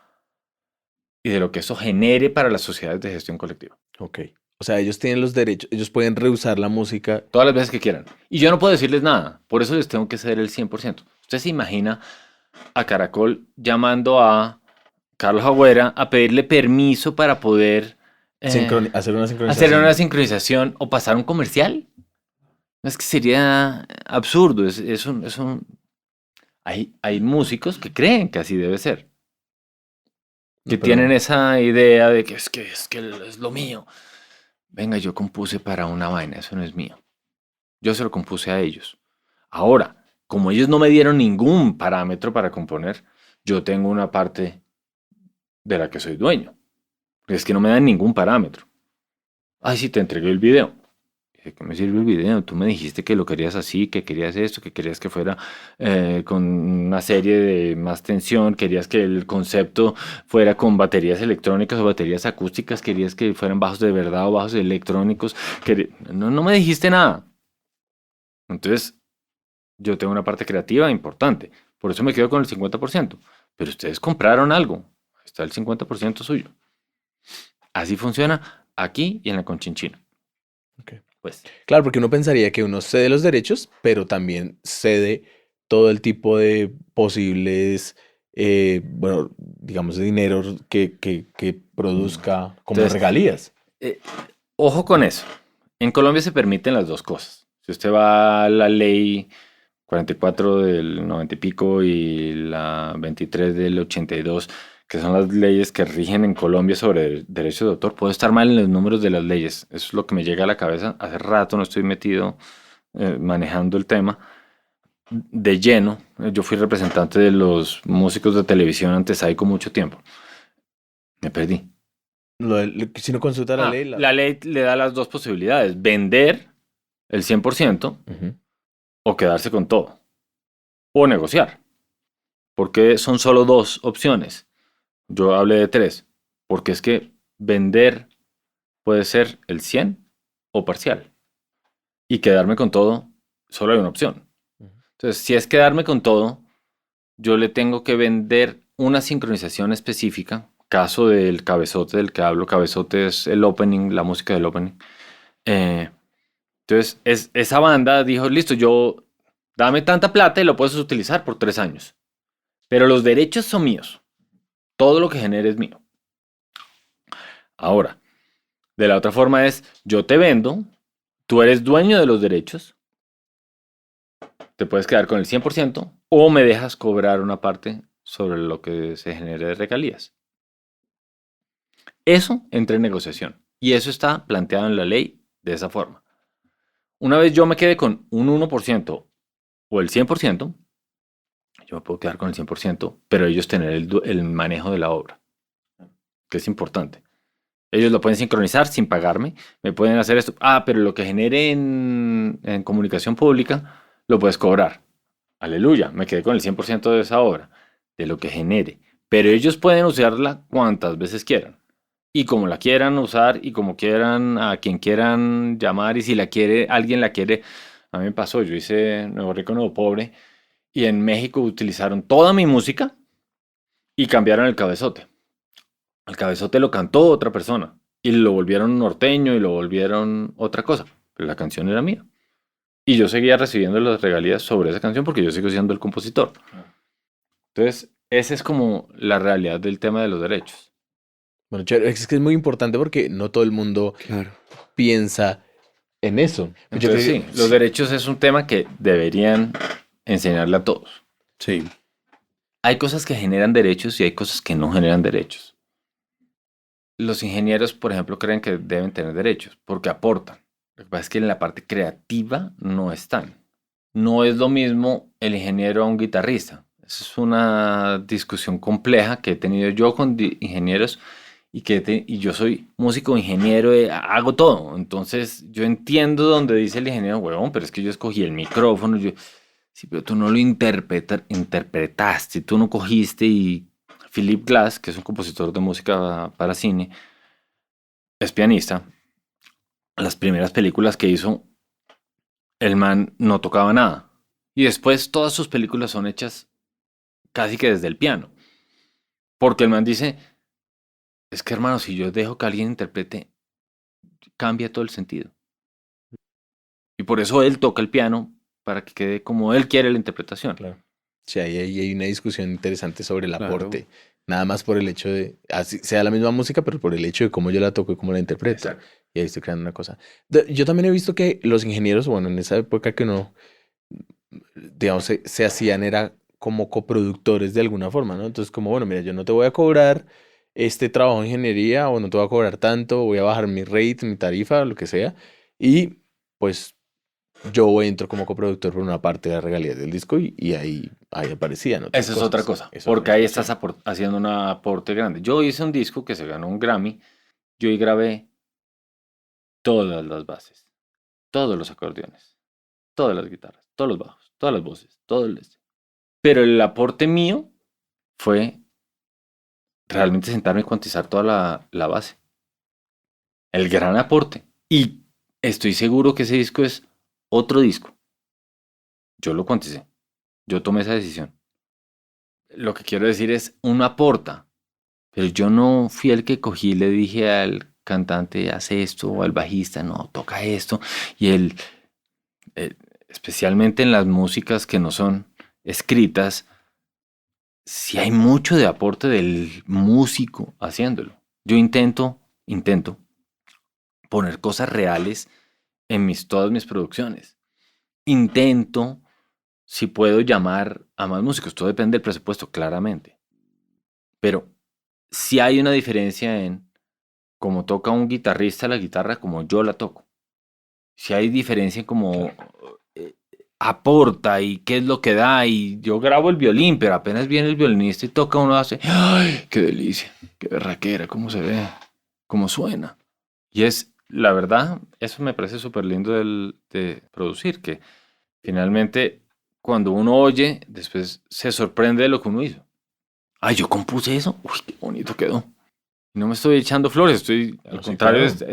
y de lo que eso genere para las sociedades de gestión colectiva. Ok. O sea, ellos tienen los derechos, ellos pueden reusar la música. Todas las veces que quieran. Y yo no puedo decirles nada. Por eso les tengo que ceder el 100%. Usted se imagina a Caracol llamando a Carlos Agüera a pedirle permiso para poder Hacer una hacer sincronización. una sincronización o pasar un comercial. No, es que sería absurdo. Hay músicos que creen que así debe ser. Que Pero- tienen esa idea de que es lo mío. Venga, yo compuse para una vaina, eso no es mío. Yo se lo compuse a ellos. Ahora, como ellos no me dieron ningún parámetro para componer, yo tengo una parte de la que soy dueño. Es que no me dan ningún parámetro. Ay, sí, te entregué el video. ¿De qué me sirve el video? Tú me dijiste que lo querías así, que querías esto, que querías que fuera con una serie de más tensión, querías que el concepto fuera con baterías electrónicas o baterías acústicas, querías que fueran bajos de verdad o bajos electrónicos. No me dijiste nada. Entonces, yo tengo una parte creativa importante. Por eso me quedo con el 50%. Pero ustedes compraron algo. Está el 50% suyo. Así funciona aquí y en la Conchinchina. Ok. Pues, Claro, porque uno pensaría que uno cede los derechos, pero también cede todo el tipo de posibles, bueno, digamos, de dinero que produzca como entonces, regalías. ojo con eso. En Colombia se permiten las dos cosas. Si usted va a la ley 44 del 90 y pico y la 23 del 82, que son las leyes que rigen en Colombia sobre derechos de autor, puedo estar mal en los números de las leyes. Eso es lo que me llega a la cabeza. Hace rato no estoy metido manejando el tema de lleno. Yo fui representante de los músicos de televisión antes ahí con mucho tiempo. Me perdí. Si no consulta la ley, La ley le da las dos posibilidades: vender el 100% Ujú. o quedarse con todo, o negociar. Porque son solo dos opciones. Yo hablé de tres, porque es que vender puede ser el 100 o parcial. Y quedarme con todo, solo hay una opción. Ujú. Entonces, si es quedarme con todo, yo le tengo que vender una sincronización específica. Caso del Cabezote del que hablo. Cabezote es el opening, la música del opening. Entonces, esa banda dijo, listo, dame tanta plata y lo puedes utilizar por 3 años. Pero los derechos son míos. Todo lo que genere es mío. Ahora, de la otra forma es, yo te vendo, tú eres dueño de los derechos, te puedes quedar con el 100% o me dejas cobrar una parte sobre lo que se genere de regalías. Eso entra en negociación y eso está planteado en la ley de esa forma. Una vez yo me quede con un 1% o el 100%, yo me puedo quedar con el 100%, pero ellos tener el manejo de la obra, que es importante. Ellos lo pueden sincronizar sin pagarme, me pueden hacer esto. Pero lo que genere en comunicación pública, lo puedes cobrar. Aleluya, me quedé con el 100% de esa obra, de lo que genere. Pero ellos pueden usarla cuantas veces quieran. Y como la quieran usar y como quieran, a quien quieran llamar. Y si alguien la quiere. A mí me pasó, yo hice Nuevo Rico, Nuevo Pobre. Y en México utilizaron toda mi música y cambiaron el cabezote. El cabezote lo cantó otra persona y lo volvieron norteño y lo volvieron otra cosa. Pero la canción era mía. Y yo seguía recibiendo las regalías sobre esa canción porque yo sigo siendo el compositor. Entonces, esa es como la realidad del tema de los derechos. Bueno, chévere, es que es muy importante porque no todo el mundo Claro. piensa en eso. Yo Entonces, creo sí, los derechos es un tema que deberían enseñarle a todos. Sí. Hay cosas que generan derechos y hay cosas que no generan derechos. Los ingenieros, por ejemplo, creen que deben tener derechos porque aportan. Lo que pasa es que en la parte creativa no están. No es lo mismo el ingeniero a un guitarrista. Esa es una discusión compleja que he tenido yo con ingenieros y yo soy músico, ingeniero, hago todo. Entonces yo entiendo donde dice el ingeniero, huevón, pero es que yo escogí el micrófono. Sí, pero tú no lo interpretaste, tú no cogiste y Philip Glass, que es un compositor de música para cine, es pianista. Las primeras películas que hizo, el man no tocaba nada. Y después todas sus películas son hechas casi que desde el piano. Porque el man dice, es que hermano, si yo dejo que alguien interprete, cambia todo el sentido. Y por eso él toca el piano, para que quede como él quiere la interpretación. Claro. Sí, ahí hay una discusión interesante sobre el Claro. aporte. Nada más por el hecho de, así sea la misma música, pero por el hecho de cómo yo la toco y cómo la interpreto. Exacto. Y ahí estoy creando una cosa. Yo también he visto que los ingenieros, bueno, en esa época que no, digamos, se hacían era como coproductores de alguna forma, ¿no? Entonces, como, bueno, mira, yo no te voy a cobrar este trabajo de ingeniería o no te voy a cobrar tanto, voy a bajar mi rate, mi tarifa, lo que sea. Y pues yo entro como coproductor por una parte de la regalía del disco y ahí aparecían otras Esa es otra cosas. cosa, Eso porque es, ahí sí. estás haciendo un aporte grande. Yo hice un disco que se ganó un Grammy, yo ahí grabé todas las bases, todos los acordeones, todas las guitarras, todos los bajos, todas las voces, todo el este. Pero el aporte mío fue realmente sentarme y cuantizar toda la base. El gran aporte. Y estoy seguro que ese disco es otro disco. Yo lo cuanticé. Yo tomé esa decisión. Lo que quiero decir es, uno aporta, pero yo no fui el que cogí y le dije al cantante, hace esto, o al bajista, no, toca esto. Y él, eh, especialmente en las músicas que no son escritas, sí hay mucho de aporte del músico haciéndolo. Yo intento poner cosas reales en todas mis producciones. Intento, si puedo, llamar a más músicos. Todo depende del presupuesto, claramente. Pero sí hay una diferencia en cómo toca un guitarrista la guitarra como yo la toco. Sí hay diferencia en cómo aporta y qué es lo que da. Y yo grabo el violín, pero apenas viene el violinista y toca, uno hace, ¡ay, qué delicia! ¡Qué berraquera! ¿Cómo se ve? ¿Cómo suena? Y es, la verdad, eso me parece súper lindo de producir, que finalmente cuando uno oye, después se sorprende de lo que uno hizo. Ay, yo compuse eso. Uy, qué bonito quedó. Y no me estoy echando flores, estoy, al No, sí, contrario, claro.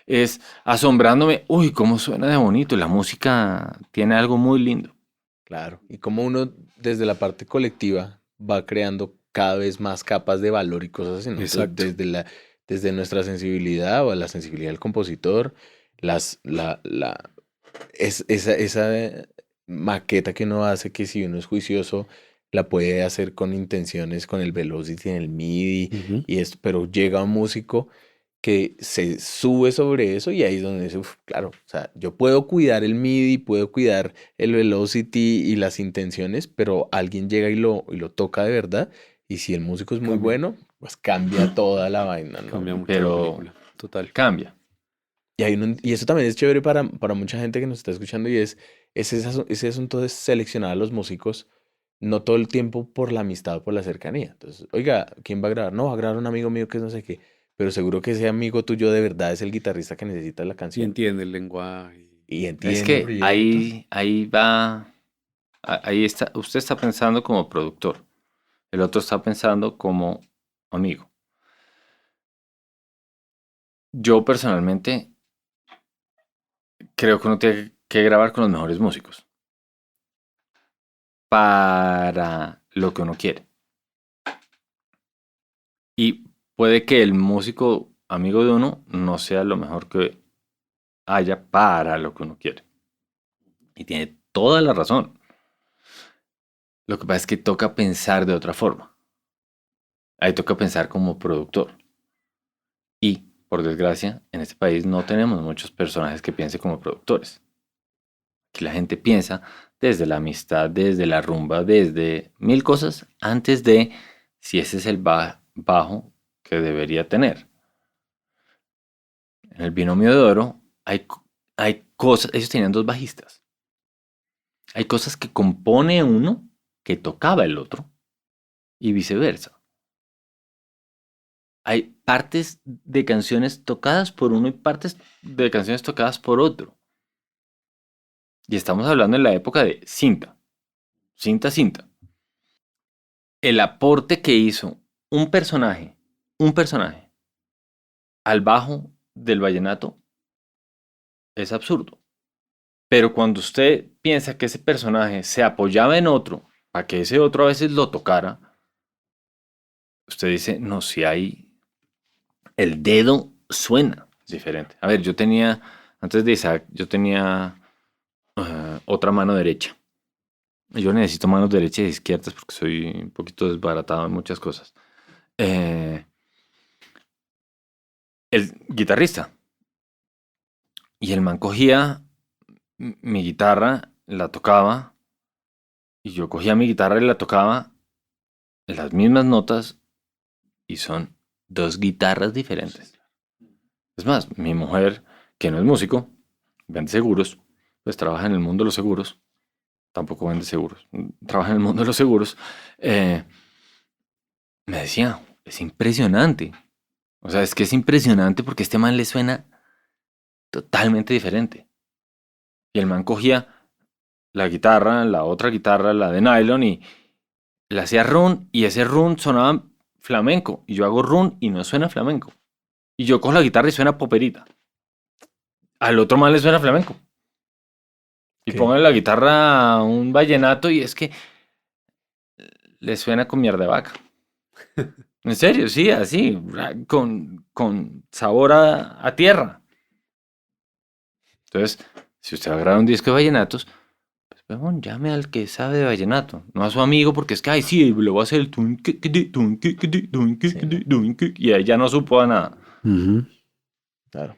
es asombrándome. Uy, cómo suena de bonito. La música tiene algo muy lindo. Claro. Y como uno desde la parte colectiva va creando cada vez más capas de valor y cosas así, ¿no? Entonces, Exacto. desde nuestra sensibilidad o la sensibilidad del compositor, esa maqueta que uno hace que si uno es juicioso la puede hacer con intenciones, con el velocity en el MIDI Ujú. y esto, pero llega un músico que se sube sobre eso y ahí es donde dice, "Uf, claro, o sea, yo puedo cuidar el MIDI, puedo cuidar el velocity y las intenciones, pero alguien llega y lo toca de verdad y si el músico es muy Cambia. bueno, pues cambia toda la vaina, ¿no? Cambia mucho la Pero película. Total. cambia. Y eso también es chévere para mucha gente que nos está escuchando y ese asunto de seleccionar a los músicos, no todo el tiempo por la amistad o por la cercanía. Entonces, oiga, ¿quién va a grabar? No, va a grabar un amigo mío que es no sé qué, pero seguro que ese amigo tuyo de verdad es el guitarrista que necesita la Y canción entiende el lenguaje. y Es entiende el que proyecto. ahí va, ahí está, usted está pensando como productor, el otro está pensando como amigo. Yo personalmente creo que uno tiene que grabar con los mejores músicos para lo que uno quiere. Y puede que el músico amigo de uno no sea lo mejor que haya para lo que uno quiere. Y tiene toda la razón. Lo que pasa es que toca pensar de otra forma. Ahí toca pensar como productor. Y, por desgracia, en este país no tenemos muchos personajes que piensen como productores. Aquí la gente piensa desde la amistad, desde la rumba, desde mil cosas antes de si ese es el bajo que debería tener. En el binomio de oro hay cosas, ellos tenían dos bajistas. Hay cosas que compone uno que tocaba el otro y viceversa. hay partes de canciones tocadas por uno y partes de canciones tocadas por otro. Y estamos hablando en la época de cinta. Cinta. El aporte que hizo un personaje, al bajo del vallenato es absurdo. Pero cuando usted piensa que ese personaje se apoyaba en otro, para que ese otro a veces lo tocara, usted dice, no, si hay... El dedo suena diferente. A ver, antes de Isaac, yo tenía otra mano derecha. Yo necesito manos derechas y izquierdas porque soy un poquito desbaratado en muchas cosas. El guitarrista. Y el man cogía mi guitarra, la tocaba, y yo cogía mi guitarra y la tocaba en las mismas notas, y son 2 guitarras diferentes. Es más, mi mujer, que no es músico, vende seguros, pues trabaja en el mundo de los seguros, tampoco vende seguros, trabaja en el mundo de los seguros, me decía, es impresionante. O sea, es que es impresionante porque este man le suena totalmente diferente. Y el man cogía la guitarra, la otra guitarra, la de nylon, y le hacía run, y ese run sonaba flamenco. Y yo hago run y no suena flamenco. Y yo cojo la guitarra y suena poperita. Al otro man le suena flamenco. Y pongo la guitarra un vallenato y es que le suena con mierda de vaca. En serio, sí, así, con sabor a tierra. Entonces, si usted va a grabar un disco de vallenatos, pues bueno, llame al que sabe de vallenato, no a su amigo, porque es que, ay, sí, le voy a hacer el y ahí ya no supo a nada. Claro.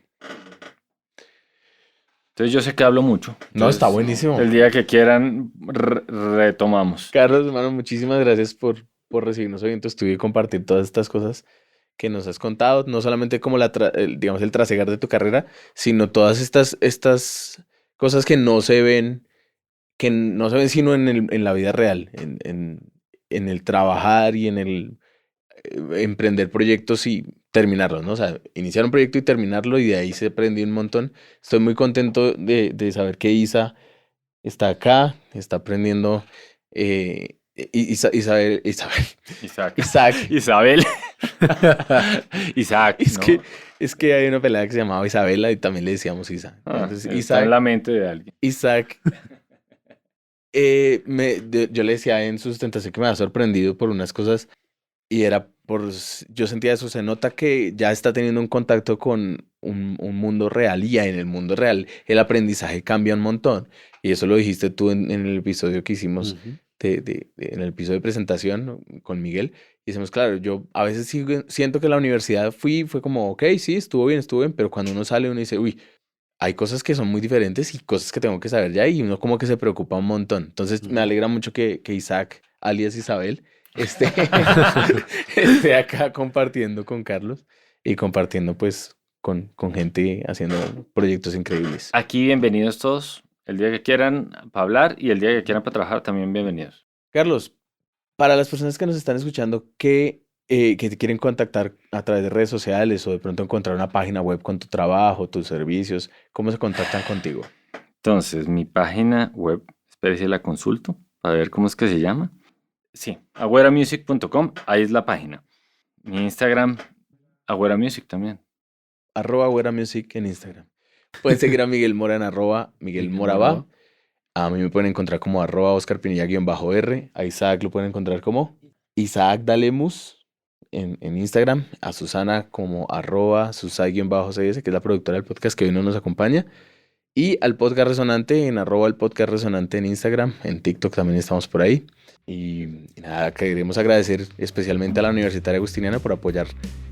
Entonces yo sé que hablo mucho. No, está buenísimo. El día que quieran, retomamos. Carlos, hermano, muchísimas gracias por recibirnos hoy en tu estudio y compartir todas estas cosas que nos has contado, no solamente como digamos, el trasegar de tu carrera, sino todas estas cosas que no se ven sino en la vida real, en el trabajar y en el emprender proyectos y terminarlos, ¿no? O sea, iniciar un proyecto y terminarlo, y de ahí se aprendió un montón. Estoy muy contento de saber que Isa está acá, está aprendiendo. Isabel. Isabel. Isaac. Es que hay una pelada que se llamaba Isabela y también le decíamos Isa. Entonces, está en la mente de alguien. Isaac. Yo le decía en su sustentación que me había sorprendido por unas cosas, y era yo sentía eso, se nota que ya está teniendo un contacto con un mundo real, y ya en el mundo real el aprendizaje cambia un montón. Y eso lo dijiste tú en el episodio que hicimos, en el episodio de presentación con Miguel. Y decimos, claro, yo a veces siento que la universidad fue como, ok, sí, estuvo bien, pero cuando uno sale uno dice, uy, hay cosas que son muy diferentes y cosas que tengo que saber ya, y uno como que se preocupa un montón. Entonces me alegra mucho que Isaac, alias Isabel, esté acá compartiendo con Carlos y compartiendo pues con gente haciendo proyectos increíbles. Aquí bienvenidos todos, el día que quieran para hablar y el día que quieran para trabajar también bienvenidos. Carlos, para las personas que nos están escuchando que te quieren contactar a través de redes sociales o de pronto encontrar una página web con tu trabajo, tus servicios, ¿cómo se contactan contigo? Entonces, mi página web, espere si la consulto para ver cómo es que se llama. Sí, agüeramusic.com, ahí es la página. Mi Instagram, agüeramusic también. @agüeramusic en Instagram. Pueden seguir a Miguel Mora en Miguel Moraba. A mí me pueden encontrar como @OscarPinilla_R. A Isaac lo pueden encontrar como Isaac Dalemus en Instagram. A Susana como @Susay_CS, que es la productora del podcast que hoy no nos acompaña. Y al Podcast Resonante en @el Podcast Resonante en Instagram. En TikTok también estamos por ahí. Y nada, queremos agradecer especialmente a la Universitaria Agustiniana por apoyar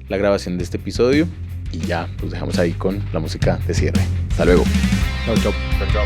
la grabación de este episodio. Y ya, pues dejamos ahí con la música de cierre. Hasta luego. Chau, chau. Chau, chau.